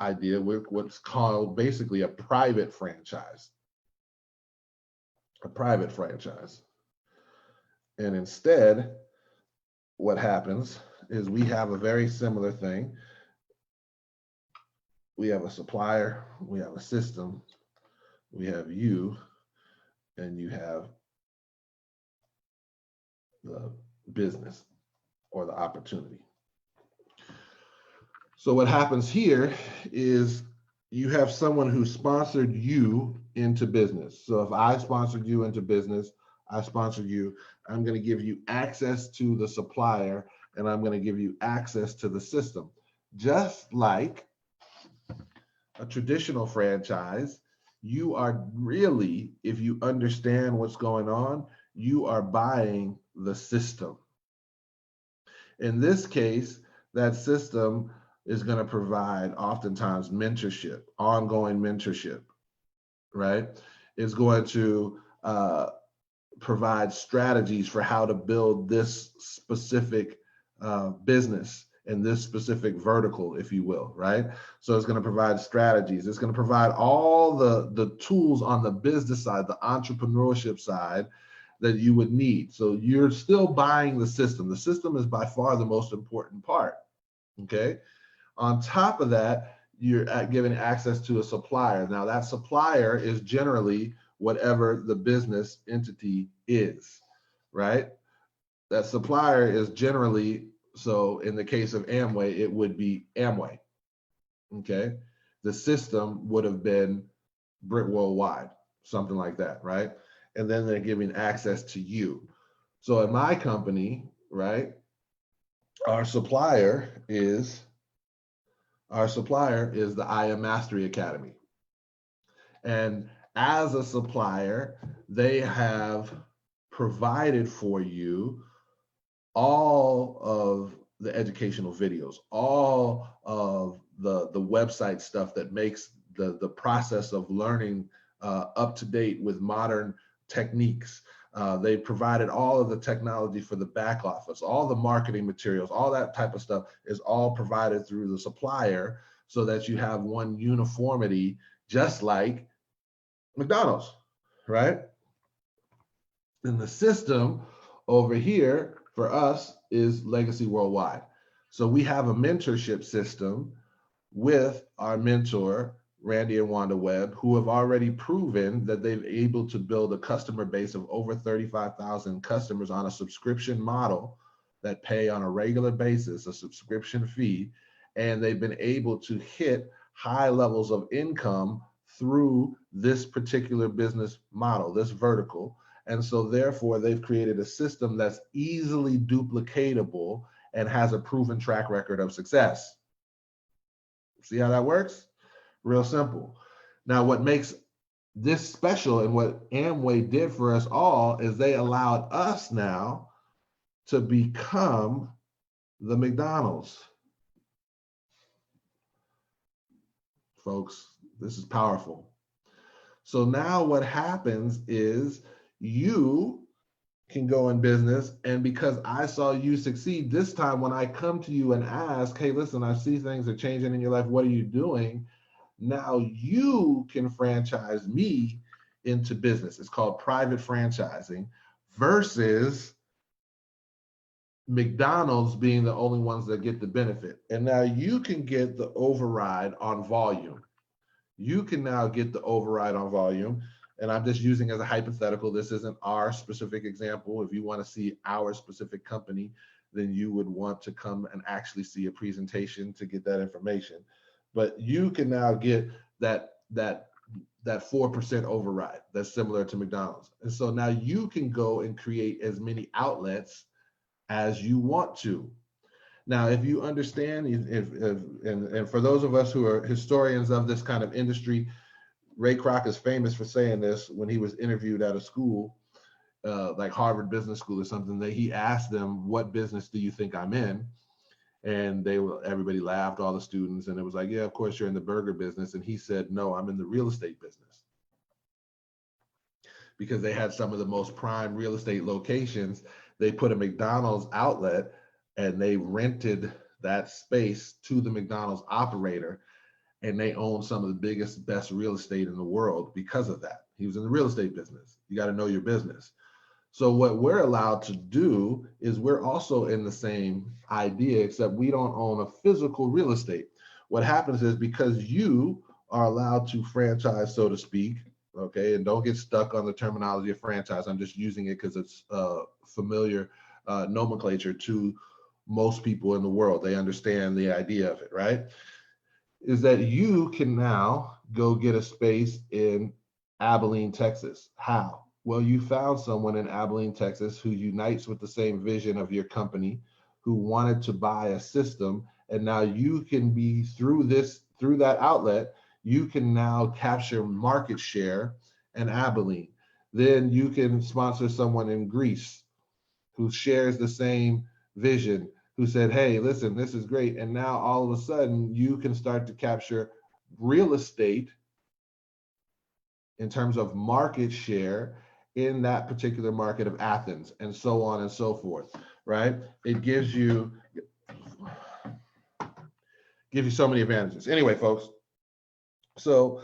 idea with what's called basically a private franchise. A private franchise. And instead, what happens is we have a very similar thing. We have a supplier, we have a system, we have you, and you have the business or the opportunity. So what happens here is you have someone who sponsored you into business. So if I sponsored you into business, I sponsored you, I'm going to give you access to the supplier and I'm going to give you access to the system. Just like a traditional franchise, you are really, if you understand what's going on, you are buying the system. In this case, that system is going to provide oftentimes mentorship, ongoing mentorship, right? It's going to provide strategies for how to build this specific business in this specific vertical, if you will, right? So it's going to provide strategies. It's going to provide all the tools on the business side, the entrepreneurship side that you would need. So you're still buying the system. The system is by far the most important part, okay? On top of that, you're giving access to a supplier. Now that supplier is generally whatever the business entity is, right? That supplier is generally, so in the case of Amway, it would be Amway, okay? The system would have been Brit Worldwide, something like that, right? And then they're giving access to you. So in my company, right, our supplier is the I Am Mastery Academy. And as a supplier, they have provided for you all of the educational videos, all of the website stuff that makes the process of learning up to date with modern techniques. They provided all of the technology for the back office, all the marketing materials, all that type of stuff is all provided through the supplier so that you have one uniformity, just like McDonald's, right? And the system over here for us is Legacy Worldwide. So we have a mentorship system with our mentor, Randy and Wanda Webb, who have already proven that they've able to build a customer base of over 35,000 customers on a subscription model that pay on a regular basis, a subscription fee, and they've been able to hit high levels of income through this particular business model, this vertical. And so therefore they've created a system that's easily duplicatable and has a proven track record of success. See how that works? Real simple. Now, what makes this special and what Amway did for us all is they allowed us now to become the McDonald's. Folks, this is powerful. So now what happens is you can go in business, and because I saw you succeed, this time when I come to you and ask, hey, listen, I see things are changing in your life, what are you doing? Now you can franchise me into business. It's called private franchising versus McDonald's being the only ones that get the benefit. And now you can get the override on volume. You can now get the override on volume. And I'm just using as a hypothetical, this isn't our specific example. If you want to see our specific company, then you would want to come and actually see a presentation to get that information. But you can now get that 4% override that's similar to McDonald's. And so now you can go and create as many outlets as you want to. Now, if you understand, and for those of us who are historians of this kind of industry, Ray Kroc is famous for saying this when he was interviewed at a school, like Harvard Business School or something, that he asked them, what business do you think I'm in? And everybody laughed, all the students, and it was like, yeah, of course you're in the burger business. And he said, no, I'm in the real estate business. Because they had some of the most prime real estate locations. They put a McDonald's outlet and they rented that space to the McDonald's operator, and they own some of the biggest, best real estate in the world because of that. He was in the real estate business. You got to know your business. So what we're allowed to do is we're also in the same idea, except we don't own a physical real estate. What happens is because you are allowed to franchise, so to speak, okay, and don't get stuck on the terminology of franchise. I'm just using it because it's familiar nomenclature to most people in the world. They understand the idea of it, right? Is that you can now go get a space in Abilene, Texas. How? Well, you found someone in Abilene, Texas who unites with the same vision of your company, who wanted to buy a system, and now you can be through that outlet, you can now capture market share in Abilene. Then you can sponsor someone in Greece who shares the same vision, who said, hey, listen, this is great. And now all of a sudden you can start to capture real estate in terms of market share in that particular market of Athens, and so on and so forth, right? It gives you so many advantages. Anyway, folks, so,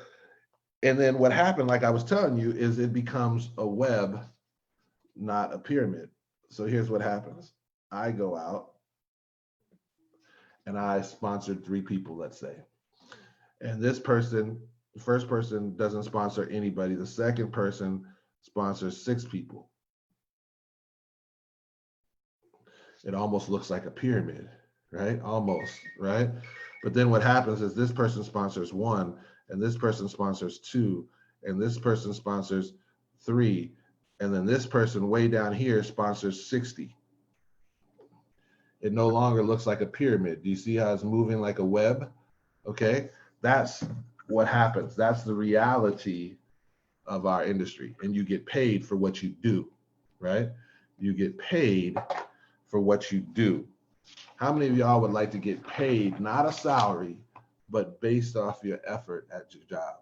and then what happened, like I was telling you, is it becomes a web, not a pyramid. So here's what happens. I go out and I sponsored 3 people, let's say. And this person, the first person doesn't sponsor anybody. The second person sponsors 6 people. It almost looks like a pyramid, right? Almost, right? But then what happens is this person sponsors 1, and this person sponsors 2, and this person sponsors 3, and then this person way down here sponsors 60. It no longer looks like a pyramid. Do you see how it's moving like a web? Okay, that's what happens. That's the reality of our industry. And you get paid for what you do, right? You get paid for what you do. How many of y'all would like to get paid, not a salary, but based off your effort at your job?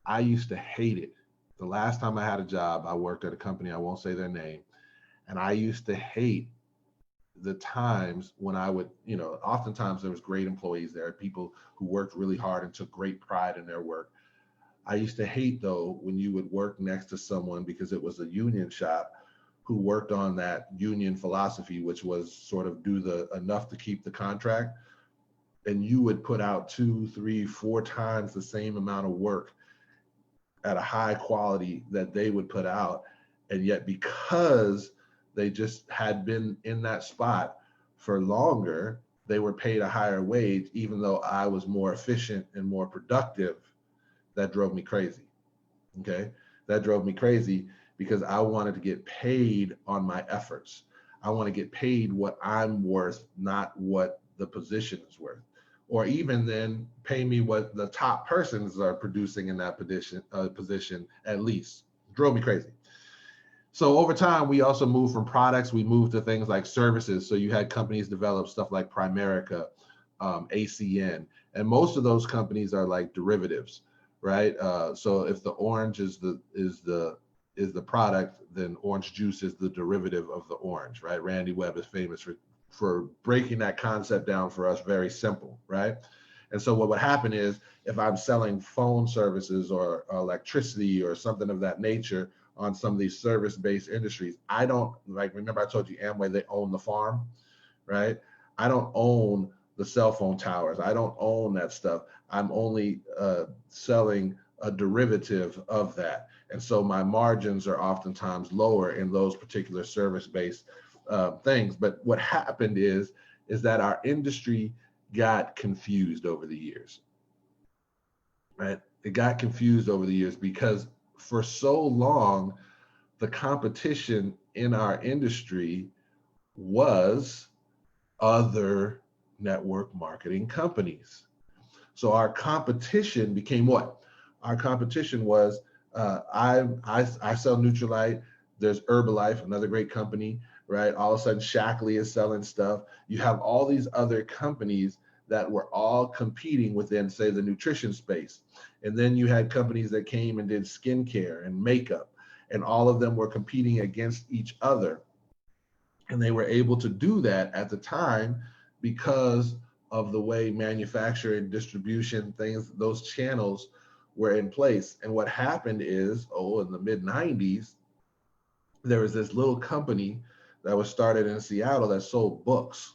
I used to hate it. The last time I had a job, I worked at a company, I won't say their name, and I used to hate the times when I would, oftentimes there was great employees there, people who worked really hard and took great pride in their work. I used to hate though when you would work next to someone, because it was a union shop, who worked on that union philosophy, which was sort of do the enough to keep the contract, and you would put out 2, 3, 4 times the same amount of work at a high quality that they would put out, and yet because they just had been in that spot for longer, they were paid a higher wage, even though I was more efficient and more productive. That drove me crazy. Okay. That drove me crazy because I wanted to get paid on my efforts. I want to get paid what I'm worth, not what the position is worth. Or even then pay me what the top persons are producing in that position at least. Drove me crazy. So over time, we also moved from products, we moved to things like services. So you had companies develop stuff like Primerica, ACN, and most of those companies are like derivatives, right? So if the orange is the product, then orange juice is the derivative of the orange, right? Randy Webb is famous for breaking that concept down for us, very simple, right? And so what would happen is if I'm selling phone services or electricity or something of that nature on some of these service-based industries, I don't, like, remember I told you Amway, they own the farm, right? I don't own the cell phone towers. I don't own that stuff. I'm only selling a derivative of that. And so my margins are oftentimes lower in those particular service-based things. But what happened is that our industry got confused over the years, right? It got confused over the years because for so long, the competition in our industry was other network marketing companies. So our competition became what? Our competition was I sell Nutrilite. There's Herbalife, another great company, right? All of a sudden, Shackley is selling stuff. You have all these other companies that were all competing within, say, the nutrition space. And then you had companies that came and did skincare and makeup, and all of them were competing against each other. And they were able to do that at the time because of the way manufacturing, distribution, things, those channels were in place. And what happened is, in the mid 90s, there was this little company that was started in Seattle that sold books,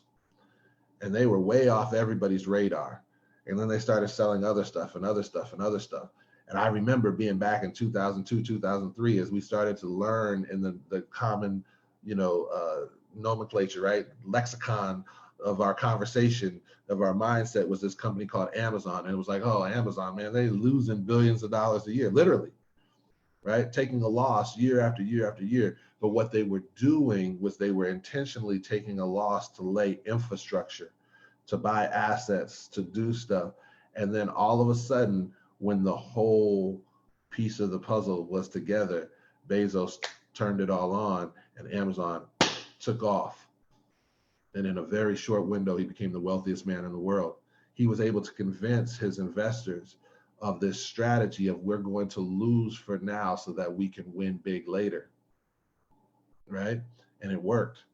and they were way off everybody's radar. And then they started selling other stuff and other stuff and other stuff. And I remember being back in 2002, 2003, as we started to learn in the common, nomenclature, right? Lexicon of our conversation, of our mindset, was this company called Amazon. And it was like, oh, Amazon, man, they losing billions of dollars a year, literally, right? Taking a loss year after year after year. But what they were doing was they were intentionally taking a loss to lay infrastructure, to buy assets, to do stuff. And then all of a sudden, when the whole piece of the puzzle was together, Bezos turned it all on and Amazon took off. And in a very short window, he became the wealthiest man in the world. He was able to convince his investors of this strategy of, we're going to lose for now so that we can win big later, right? And it worked.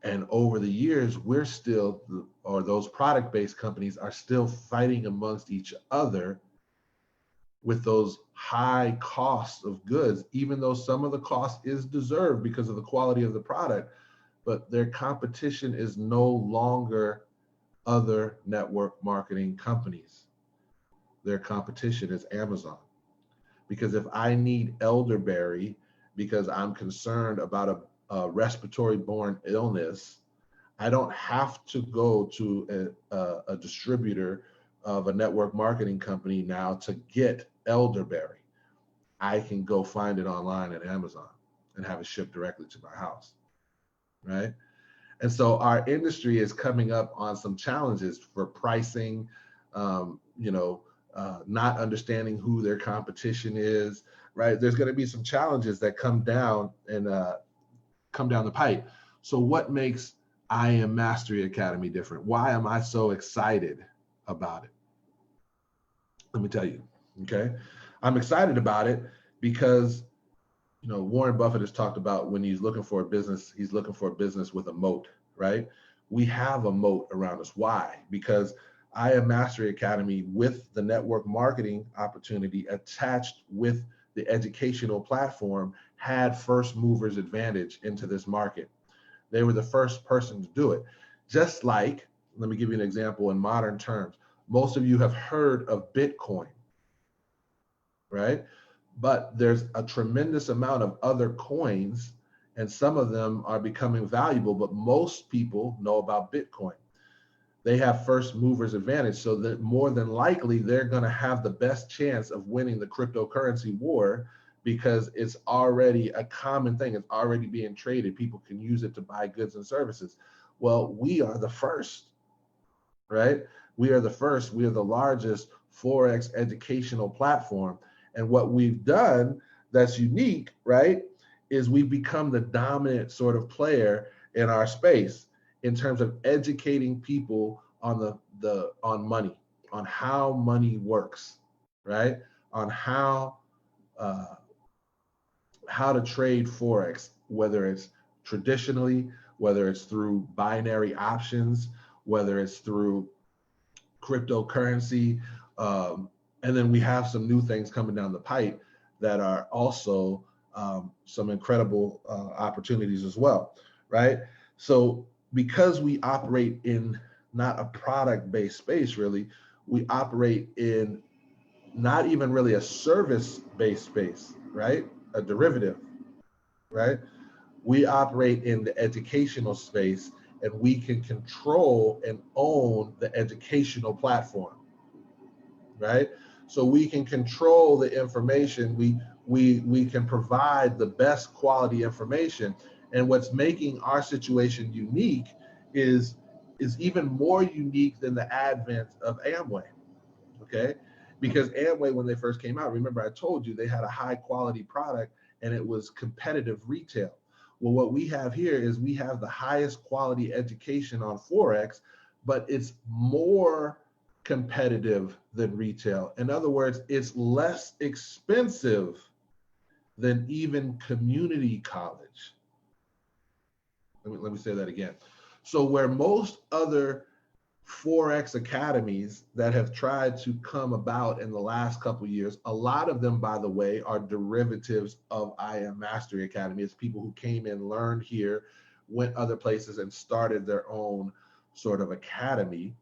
And over the years, we're still, or those product-based companies are still fighting amongst each other with those high costs of goods, even though some of the cost is deserved because of the quality of the product, but their competition is no longer other network marketing companies. Their competition is Amazon. Because if I need elderberry because I'm concerned about a respiratory borne illness, I don't have to go to a distributor of a network marketing company now to get elderberry. I can go find it online at Amazon and have it shipped directly to my house, right? And so our industry is coming up on some challenges for pricing, not understanding who their competition is, right? There's going to be some challenges that come down and come down the pipe. So what makes I Am Mastery Academy different? Why am I so excited about it? Let me tell you, okay? I'm excited about it because, Warren Buffett has talked about, when he's looking for a business, he's looking for a business with a moat, right? We have a moat around us. Why? Because I Am Mastery Academy, with the network marketing opportunity attached with the educational platform, had first movers advantage into this market. They were the first person to do it. Just like, let me give you an example in modern terms. Most of you have heard of Bitcoin, right? But there's a tremendous amount of other coins, and some of them are becoming valuable, but most people know about Bitcoin. They have first movers advantage, so that more than likely they're going to have the best chance of winning the cryptocurrency war, because it's already a common thing. It's already being traded. People can use it to buy goods and services. Well, we are the first, right? We are the first. We are the largest Forex educational platform. And what we've done that's unique, right, is we've become the dominant sort of player in our space in terms of educating people on on money, on how money works, right? On uh, how to trade Forex, whether it's traditionally, whether it's through binary options, whether it's through cryptocurrency. And then we have some new things coming down the pipe that are also some incredible opportunities as well, right? So because we operate in not a product-based space, really, we operate in not even really a service-based space, right? A derivative, right? We operate in the educational space, and we can control and own the educational platform, right? So we can control the information. We can provide the best quality information. And what's making our situation unique is even more unique than the advent of Amway. Okay, because Amway, when they first came out, remember I told you they had a high quality product and it was competitive retail. Well, what we have here is we have the highest quality education on Forex, but it's more competitive than retail. In other words, it's less expensive than even community college. Let me say that again. So where most other Forex academies that have tried to come about in the last couple of years. A lot of them, by the way, are derivatives of IM Mastery Academy. It's people who came in, learned here, went other places, and started their own sort of academy,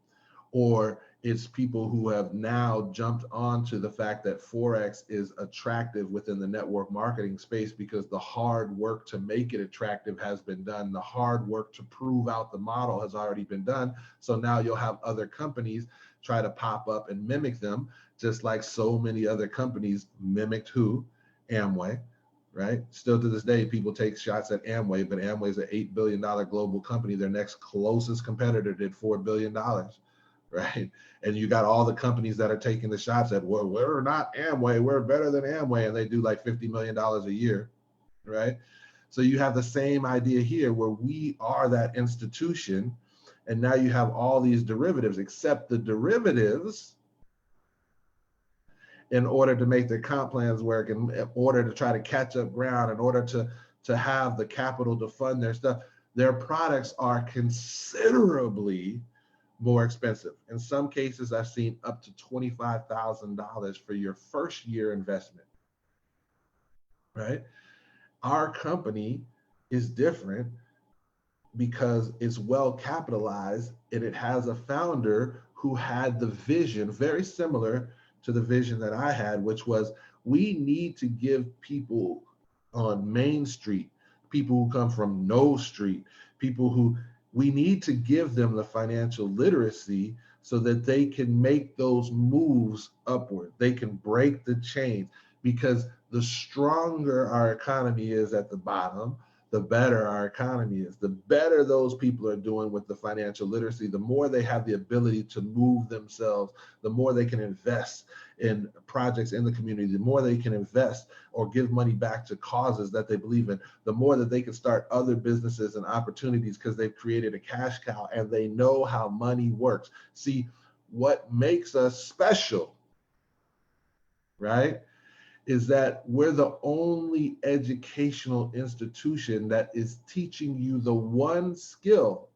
or it's people who have now jumped onto the fact that Forex is attractive within the network marketing space because the hard work to make it attractive has been done. The hard work to prove out the model has already been done. So now you'll have other companies try to pop up and mimic them, just like so many other companies mimicked who? Amway, right? Still to this day, people take shots at Amway, but Amway is an $8 billion global company. Their next closest competitor did $4 billion. Right? And you got all the companies that are taking the shots at, well, we're not Amway, we're better than Amway, and they do like $50 million a year, right? So you have the same idea here where we are that institution, and now you have all these derivatives, except the derivatives, in order to make their comp plans work, in order to try to catch up ground, in order to have the capital to fund their stuff, their products are considerably more expensive. In some cases, I've seen up to $25,000 for your first year investment, right? Our company is different because it's well capitalized and it has a founder who had the vision very similar to the vision that I had, which was we need to give people on Main Street, people who come from No Street, people who we need to give them the financial literacy so that they can make those moves upward. They can break the chains because the stronger our economy is at the bottom, the better our economy is. The better those people are doing with the financial literacy, the more they have the ability to move themselves, the more they can invest in projects in the community, the more they can invest or give money back to causes that they believe in, the more that they can start other businesses and opportunities because they've created a cash cow and they know how money works. See, what makes us special, right, is that we're the only educational institution that is teaching you the one skill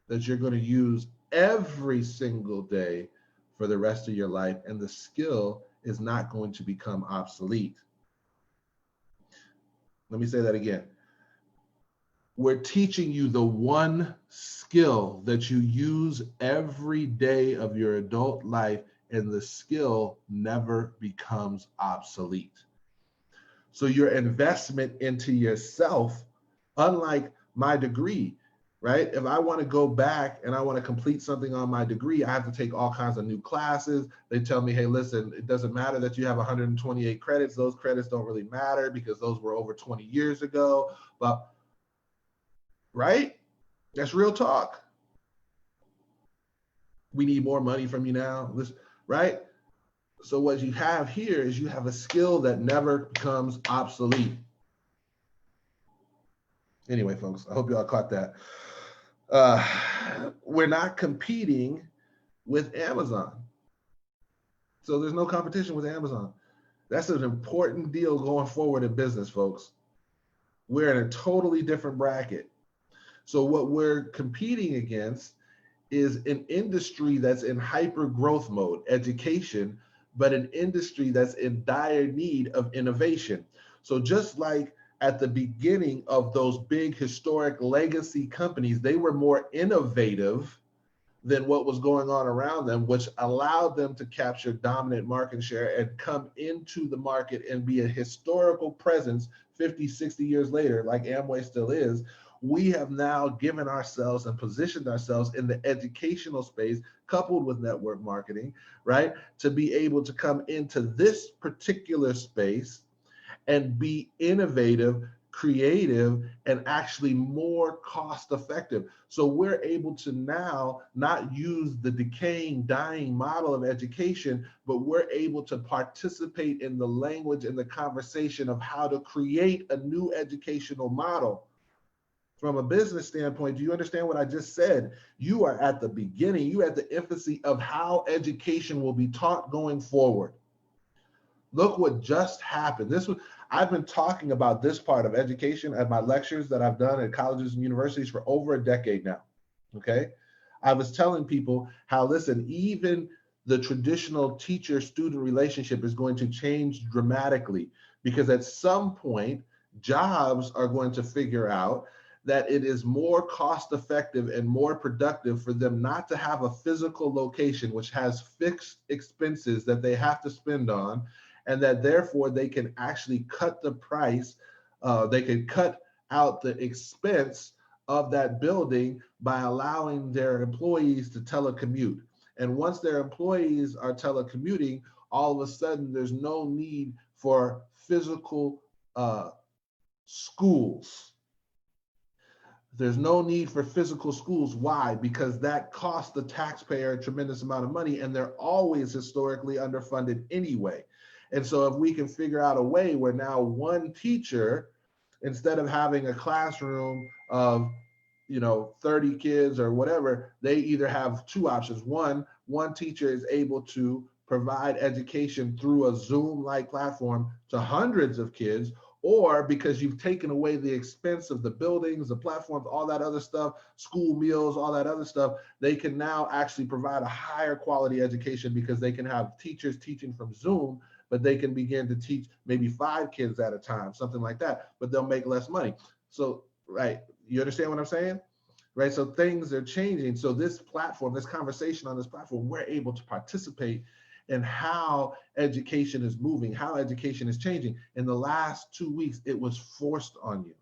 that you're going to use every single day for the rest of your life, and the skill is not going to become obsolete. Let me say that again. We're teaching you the one skill that you use every day of your adult life, and the skill never becomes obsolete. So your investment into yourself, unlike my degree, right? If I want to go back and I want to complete something on my degree, I have to take all kinds of new classes. They tell me, hey, listen, it doesn't matter that you have 128 credits. Those credits don't really matter because those were over 20 years ago. But, right? That's real talk. We need more money from you now, right? So what you have here is you have a skill that never becomes obsolete. Anyway, folks, I hope you all caught that. We're not competing with Amazon. So there's no competition with Amazon. That's an important deal going forward in business, folks. We're in a totally different bracket. So what we're competing against is an industry that's in hyper growth mode, education, but an industry that's in dire need of innovation. So just like at the beginning of those big historic legacy companies, they were more innovative than what was going on around them, which allowed them to capture dominant market share and come into the market and be a historical presence 50, 60 years later, like Amway still is. We have now given ourselves and positioned ourselves in the educational space, coupled with network marketing, right, to be able to come into this particular space and be innovative, creative, and actually more cost effective. So we're able to now not use the decaying, dying model of education, but we're able to participate in the language and the conversation of how to create a new educational model. From a business standpoint, do you understand what I just said? You are at the beginning, you are at the infancy of how education will be taught going forward. Look what just happened. I've been talking about this part of education at my lectures that I've done at colleges and universities for over a decade now. Okay. I was telling people how, listen, even the traditional teacher-student relationship is going to change dramatically, because at some point, jobs are going to figure out that it is more cost effective and more productive for them not to have a physical location which has fixed expenses that they have to spend on, and that therefore they can actually cut the price, they can cut out the expense of that building by allowing their employees to telecommute. And once their employees are telecommuting, all of a sudden there's no need for physical schools. There's no need for physical schools. Why? Because that costs the taxpayer a tremendous amount of money, and they're always historically underfunded anyway. And so if we can figure out a way where now one teacher, instead of having a classroom of 30 kids or whatever, they either have two options. One teacher is able to provide education through a Zoom like platform to hundreds of kids, or because you've taken away the expense of the buildings, the platforms, all that other stuff, school meals, all that other stuff, they can now actually provide a higher quality education because they can have teachers teaching from Zoom, but they can begin to teach maybe 5 kids at a time, something like that, but they'll make less money. So, right, you understand what I'm saying? Right, so things are changing. So this platform, this conversation on this platform, we're able to participate in how education is moving, how education is changing. In the last 2 weeks, it was forced on you.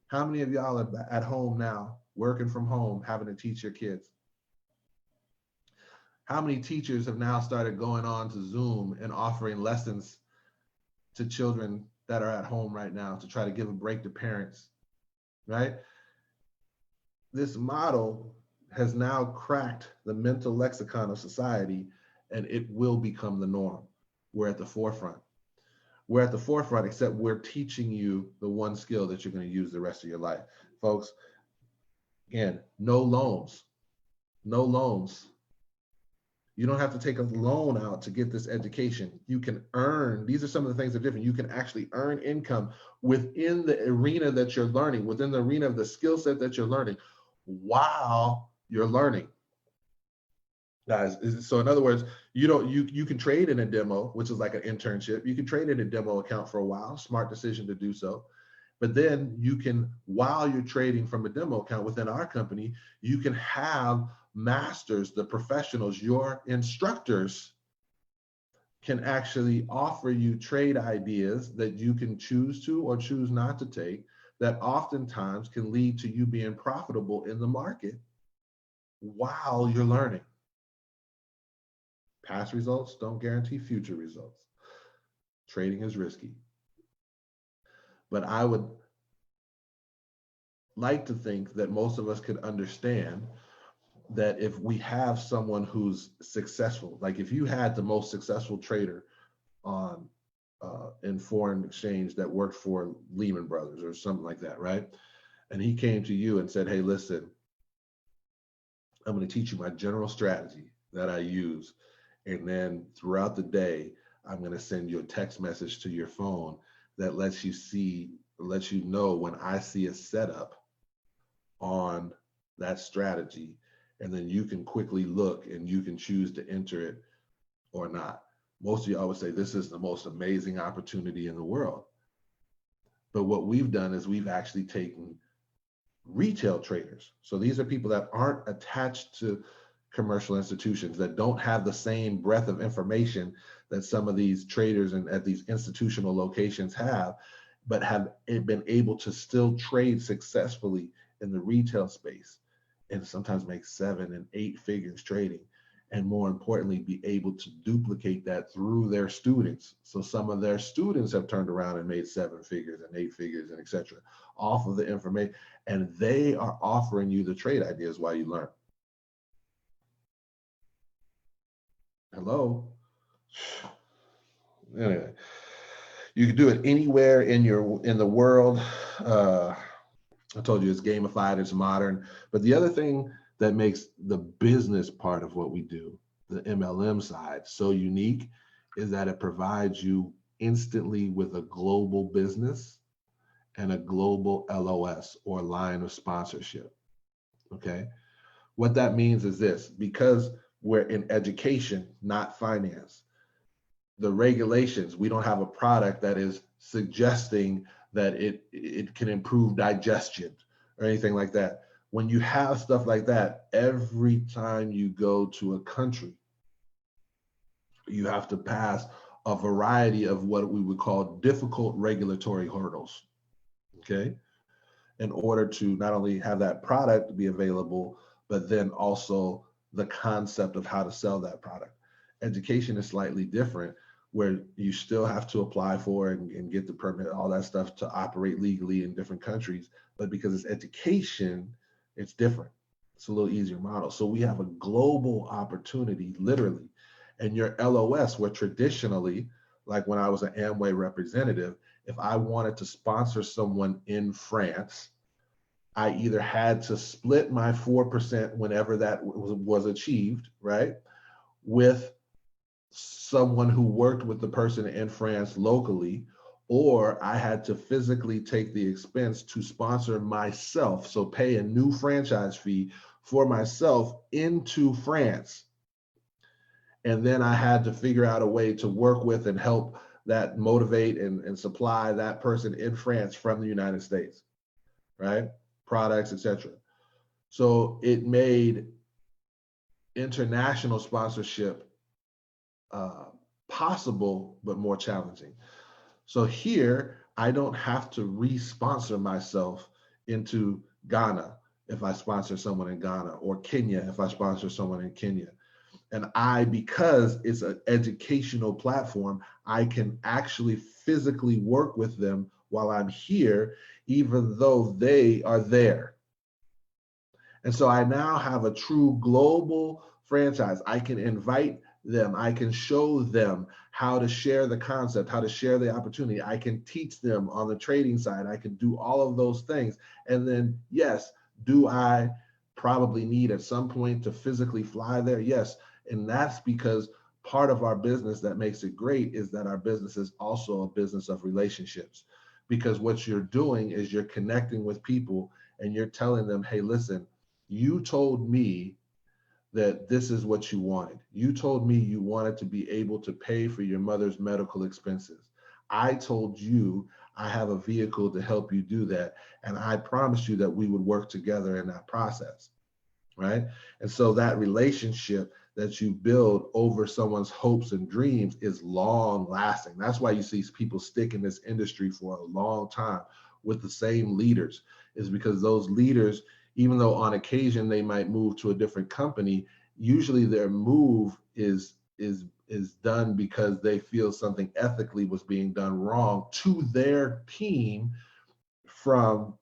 How many of y'all are at home now, working from home, having to teach your kids? How many teachers have now started going on to Zoom and offering lessons to children that are at home right now to try to give a break to parents, right? This model has now cracked the mental lexicon of society, and it will become the norm. We're at the forefront. We're at the forefront, except we're teaching you the one skill that you're going to use the rest of your life. Folks, again, no loans. No loans. You don't have to take a loan out to get this education. You can earn, these are some of the things that are different. You can actually earn income within the arena that you're learning, within the arena of the skill set that you're learning while you're learning. Guys, so in other words, you can trade in a demo, which is like an internship. You can trade in a demo account for a while, smart decision to do so. But then you can, while you're trading from a demo account within our company, you can have masters, the professionals, your instructors can actually offer you trade ideas that you can choose to or choose not to take, that oftentimes can lead to you being profitable in the market while you're learning. Past results don't guarantee future results. Trading is risky. But I would like to think that most of us could understand that if we have someone who's successful, like if you had the most successful trader on in foreign exchange that worked for Lehman Brothers or something like that, right? And he came to you and said, hey, listen, I'm going to teach you my general strategy that I use. And then throughout the day, I'm going to send you a text message to your phone that lets you know when I see a setup on that strategy. And then you can quickly look and you can choose to enter it or not. Most of y'all would say this is the most amazing opportunity in the world. But what we've done is we've actually taken retail traders. So these are people that aren't attached to commercial institutions, that don't have the same breadth of information that some of these traders and at these institutional locations have, but have been able to still trade successfully in the retail space and sometimes make 7 and 8 figures trading. And more importantly, be able to duplicate that through their students. So some of their students have turned around and made 7 figures and 8 figures and etc. off of the information. And they are offering you the trade ideas while you learn. Hello. Anyway, you can do it anywhere in the world. I told you it's gamified, it's modern. But the other thing that makes the business part of what we do, the MLM side, so unique is that it provides you instantly with a global business and a global LOS or line of sponsorship. Okay. What that means is this: because we're in education, not finance, the regulations, we don't have a product that is suggesting that it can improve digestion or anything like that. When you have stuff like that, every time you go to a country, you have to pass a variety of what we would call difficult regulatory hurdles, okay, in order to not only have that product be available, but then also the concept of how to sell that product. Education is slightly different, where you still have to apply for and get the permit, all that stuff to operate legally in different countries. But because it's education, it's different. It's a little easier model. So we have a global opportunity, literally. And your LOS, where traditionally, like when I was an Amway representative, if I wanted to sponsor someone in France, I either had to split my 4% whenever that was achieved, right, with someone who worked with the person in France locally, or I had to physically take the expense to sponsor myself. So pay a new franchise fee for myself into France. And then I had to figure out a way to work with and help that motivate and supply that person in France from the United States, right? Products, etc. So it made international sponsorship possible, but more challenging. So here, I don't have to re-sponsor myself into Ghana if I sponsor someone in Ghana, or Kenya if I sponsor someone in Kenya. And because it's an educational platform, I can actually physically work with them while I'm here, even though they are there. And so I now have a true global franchise. I can invite them. I can show them how to share the concept, how to share the opportunity. I can teach them on the trading side. I can do all of those things. And then, yes, do I probably need at some point to physically fly there? Yes. And that's because part of our business that makes it great is that our business is also a business of relationships. Because what you're doing is you're connecting with people and you're telling them, hey, listen, you told me that this is what you wanted. You told me you wanted to be able to pay for your mother's medical expenses. I told you I have a vehicle to help you do that. And I promised you that we would work together in that process, right? And so that relationship that you build over someone's hopes and dreams is long lasting. That's why you see people stick in this industry for a long time with the same leaders, is because those leaders, even though on occasion they might move to a different company, usually their move is done because they feel something ethically was being done wrong to their team from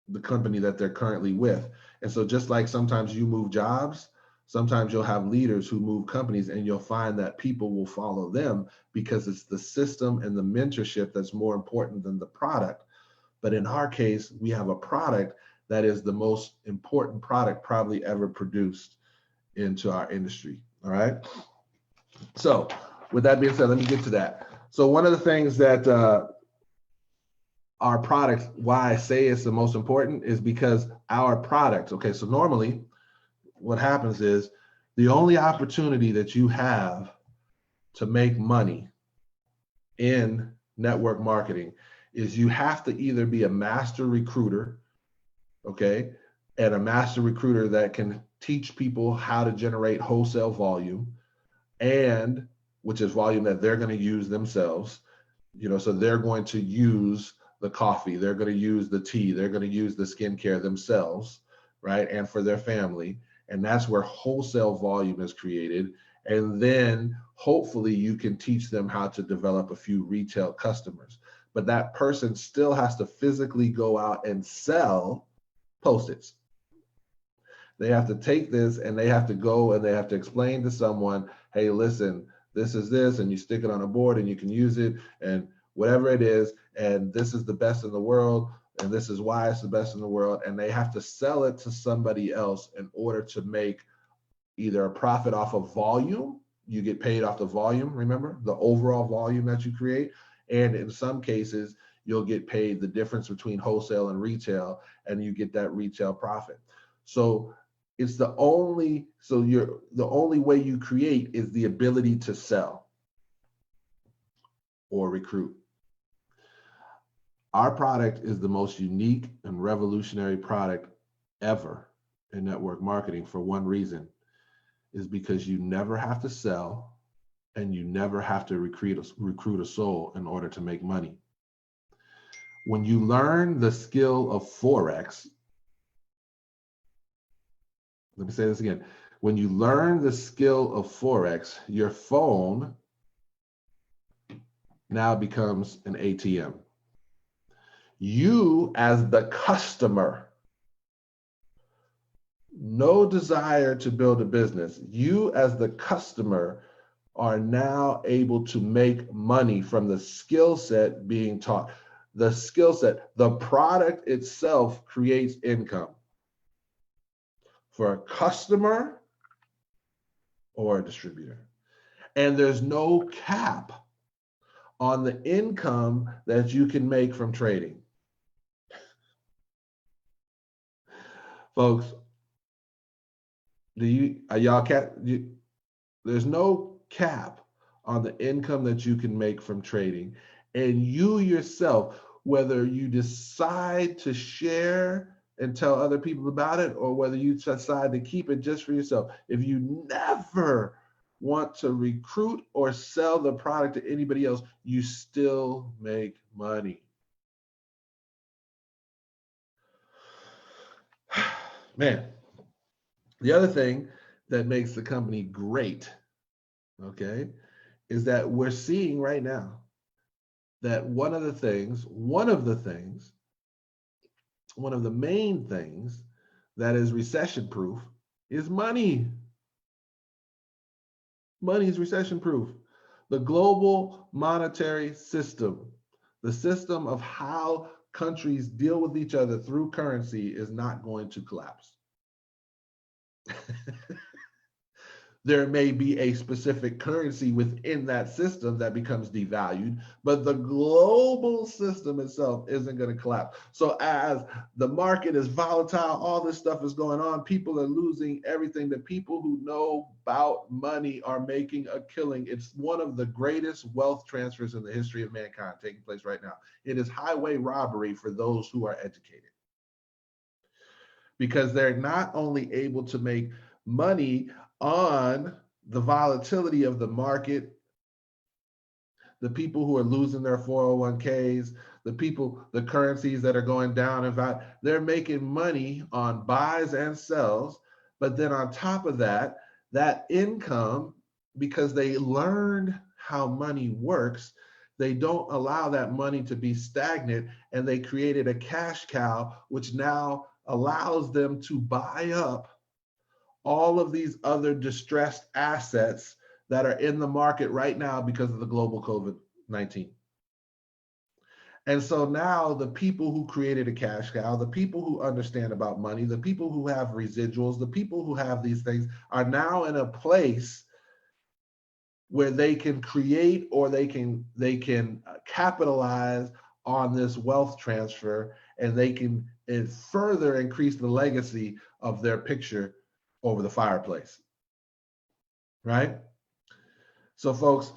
the company that they're currently with. And so just like sometimes you move jobs, sometimes you'll have leaders who move companies, and you'll find that people will follow them because it's the system and the mentorship that's more important than the product. But in our case, we have a product that is the most important product probably ever produced into our industry. All right. So with that being said, let me get to that. So one of the things that our product, why I say it's the most important, is because our product, okay, so normally what happens is the only opportunity that you have to make money in network marketing is you have to either be a master recruiter, okay, and a master recruiter that can teach people how to generate wholesale volume, and which is volume that they're going to use themselves, so they're going to use the coffee, they're going to use the tea, they're going to use the skincare themselves, right, and for their family. And that's where wholesale volume is created. And then hopefully you can teach them how to develop a few retail customers. But that person still has to physically go out and sell Post-its. They have to take this and they have to go and they have to explain to someone, hey, listen, this is this, and you stick it on a board and you can use it and whatever it is, and this is the best in the world, and this is why it's the best in the world. And they have to sell it to somebody else in order to make either a profit off of volume. You get paid off the volume, remember, the overall volume that you create. And in some cases, you'll get paid the difference between wholesale and retail, and you get that retail profit. So It's the only, the only way you create is the ability to sell or recruit. Our product is the most unique and revolutionary product ever in network marketing for one reason, is because you never have to sell and you never have to recruit a soul in order to make money. When you learn the skill of Forex, let me say this again. When you learn the skill of Forex, your phone now becomes an ATM. You, as the customer, no desire to build a business. You, as the customer, are now able to make money from the skill set being taught. The skill set, the product itself creates income for a customer or a distributor. And there's no cap on the income that you can make from trading. Folks, there's no cap on the income that you can make from trading. And you yourself, whether you decide to share and tell other people about it, or whether you decide to keep it just for yourself, if you never want to recruit or sell the product to anybody else, you still make money. Man, the other thing that makes the company great, okay, is that we're seeing right now that one of the main things that is recession proof is money. Money is recession proof. The global monetary system, the system of how countries deal with each other through currency, is not going to collapse. There may be a specific currency within that system that becomes devalued, but the global system itself isn't going to collapse. So as the market is volatile, all this stuff is going on, people are losing everything. The people who know about money are making a killing. It's one of the greatest wealth transfers in the history of mankind taking place right now. It is highway robbery for those who are educated, because they're not only able to make money on the volatility of the market, the people who are losing their 401ks, the currencies that are going down in value, they're making money on buys and sells. But then on top of that, that income, because they learned how money works, they don't allow that money to be stagnant, and they created a cash cow, which now allows them to buy up all of these other distressed assets that are in the market right now because of the global COVID-19. And so now the people who created a cash cow, the people who understand about money, the people who have residuals, the people who have these things are now in a place where they can create, or they can capitalize on this wealth transfer, and they can further increase the legacy of their picture over the fireplace, right? So folks,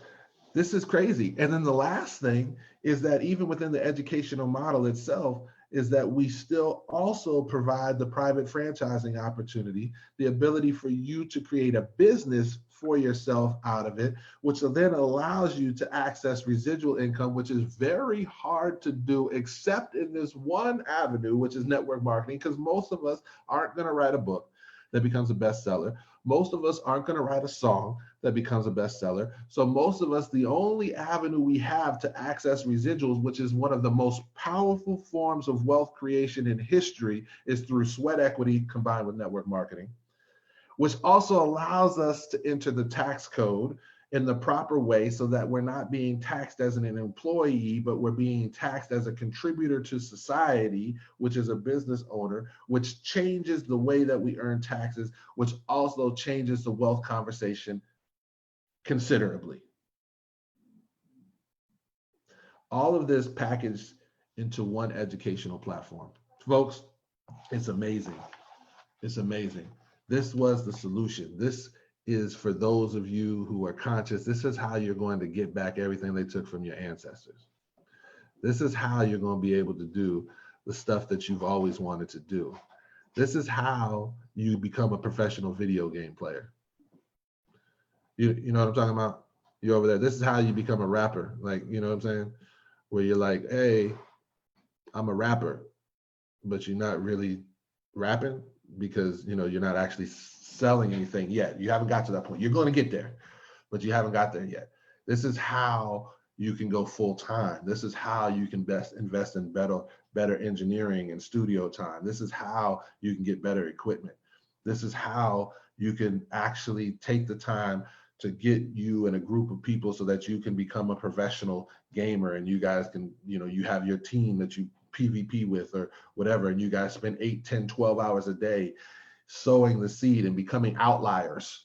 this is crazy. And then the last thing is that even within the educational model itself, is that we still also provide the private franchising opportunity, the ability for you to create a business for yourself out of it, which then allows you to access residual income, which is very hard to do except in this one avenue, which is network marketing, because most of us aren't going to write a book that becomes a bestseller. Most of us aren't going to write a song that becomes a bestseller. So most of us, the only avenue we have to access residuals, which is one of the most powerful forms of wealth creation in history, is through sweat equity combined with network marketing, which also allows us to enter the tax code in the proper way, so that we're not being taxed as an employee, but we're being taxed as a contributor to society, which is a business owner, which changes the way that we earn taxes, which also changes the wealth conversation considerably. All of this packaged into one educational platform. Folks, it's amazing. It's amazing. This was the solution. This is for those of you who are conscious. This is how you're going to get back everything they took from your ancestors. This is how you're going to be able to do the stuff that you've always wanted to do. This is how you become a professional video game player. You know what I'm talking about? You're over there. This is how you become a rapper. Like, you know what I'm saying? Where you're like, hey, I'm a rapper, but you're not really rapping because, you know, you're not actually selling anything yet. You haven't got to that point. You're going to get there, but you haven't got there yet. This is how you can go full time. This is how you can best invest in better engineering and studio time. This is how you can get better equipment. This is how you can actually take the time to get you and a group of people so that you can become a professional gamer, and you guys can, you know, you have your team that you PvP with or whatever, and you guys spend 8, 10, 12 hours a day sowing the seed and becoming outliers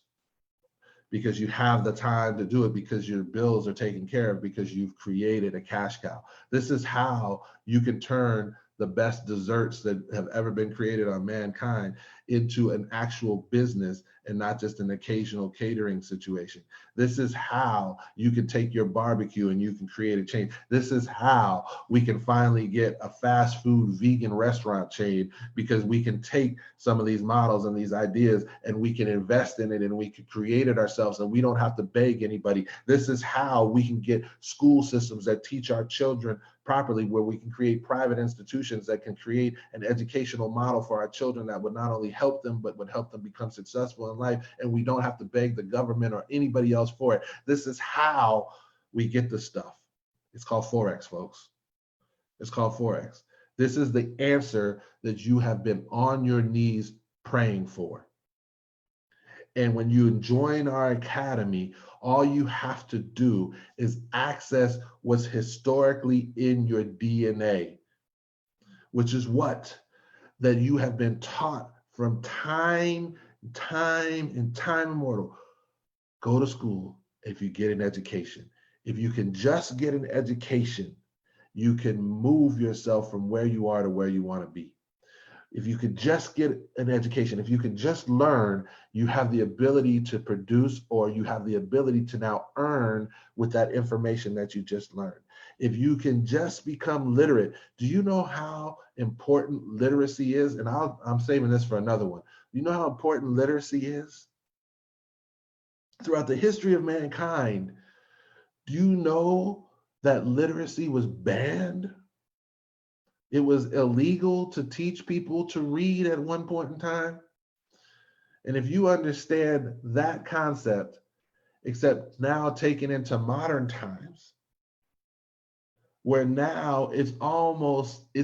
because you have the time to do it, because your bills are taken care of, because you've created a cash cow. This is how you can turn the best desserts that have ever been created on mankind into an actual business and not just an occasional catering situation. This is how you can take your barbecue and you can create a chain. This is how we can finally get a fast food vegan restaurant chain, because we can take some of these models and these ideas and we can invest in it and we can create it ourselves and we don't have to beg anybody. This is how we can get school systems that teach our children properly, where we can create private institutions that can create an educational model for our children that would not only help them, but would help them become successful in life. And we don't have to beg the government or anybody else for it. This is how we get the stuff. It's called Forex, folks. It's called Forex. This is the answer that you have been on your knees praying for. And when you join our academy, all you have to do is access what's historically in your DNA, which is what? That you have been taught from time immemorial. Go to school if you get an education. If you can just get an education, you can move yourself from where you are to where you want to be. If you could just get an education, if you can just learn, you have the ability to produce, or you have the ability to now earn with that information that you just learned. If you can just become literate, do you know how important literacy is? And I'm saving this for another one. You know how important literacy is? Throughout the history of mankind, do you know that literacy was banned? It was illegal to teach people to read at one point in time. And if you understand that concept, except now taken into modern times, where now it's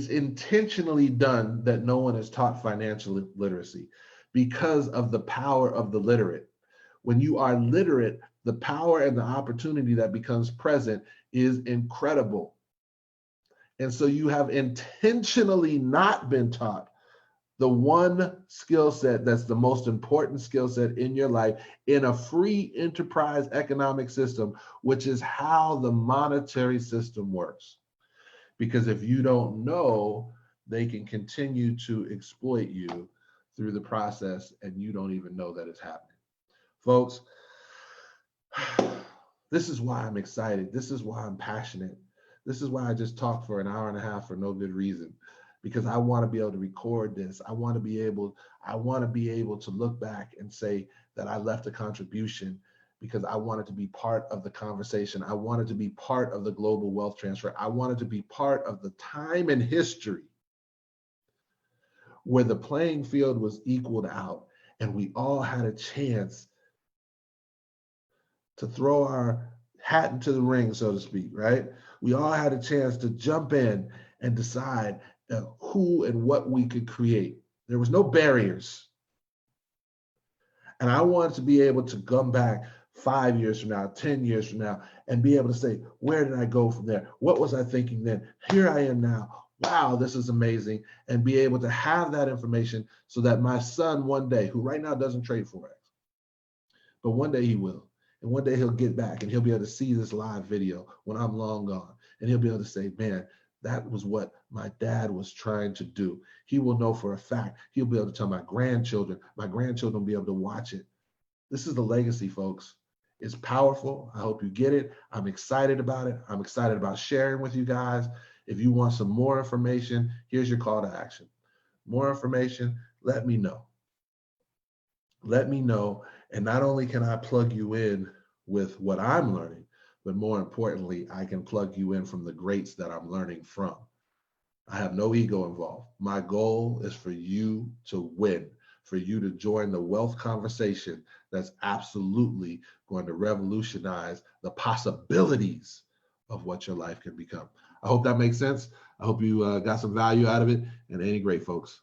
intentionally done that no one is taught financial literacy because of the power of the literate. When you are literate, the power and the opportunity that becomes present is incredible. And so you have intentionally not been taught the one skill set that's the most important skill set in your life in a free enterprise economic system, which is how the monetary system works. Because if you don't know, they can continue to exploit you through the process and you don't even know that it's happening. Folks, this is why I'm excited. This is why I'm passionate. This is why I just talked for an hour and a half for no good reason, because I want to be able to record this. I want to be able to look back and say that I left a contribution, because I wanted to be part of the conversation. I wanted to be part of the global wealth transfer. I wanted to be part of the time in history where the playing field was equaled out and we all had a chance to throw our hat into the ring, so to speak, right? We all had a chance to jump in and decide who and what we could create. There was no barriers. And I wanted to be able to come back 5 years from now, 10 years from now, and be able to say, where did I go from there? What was I thinking then? Here I am now. Wow, this is amazing. And be able to have that information so that my son one day, who right now doesn't trade Forex, but one day he will. And one day he'll get back and he'll be able to see this live video when I'm long gone. And he'll be able to say, man, That was what my dad was trying to do. He will know for a fact. He'll be able to tell my grandchildren. My grandchildren will be able to watch it. This is the legacy, folks. It's powerful. I hope you get it. I'm excited about it. I'm excited about sharing with you guys. If you want some more information, here's your call to action. More information, let me know. Let me know. And not only can I plug you in with what I'm learning, but more importantly, I can plug you in from the greats that I'm learning from. I have no ego involved. My goal is for you to win, for you to join the wealth conversation that's absolutely going to revolutionize the possibilities of what your life can become. I hope that makes sense. I hope you got some value out of it, and ain't it great, folks?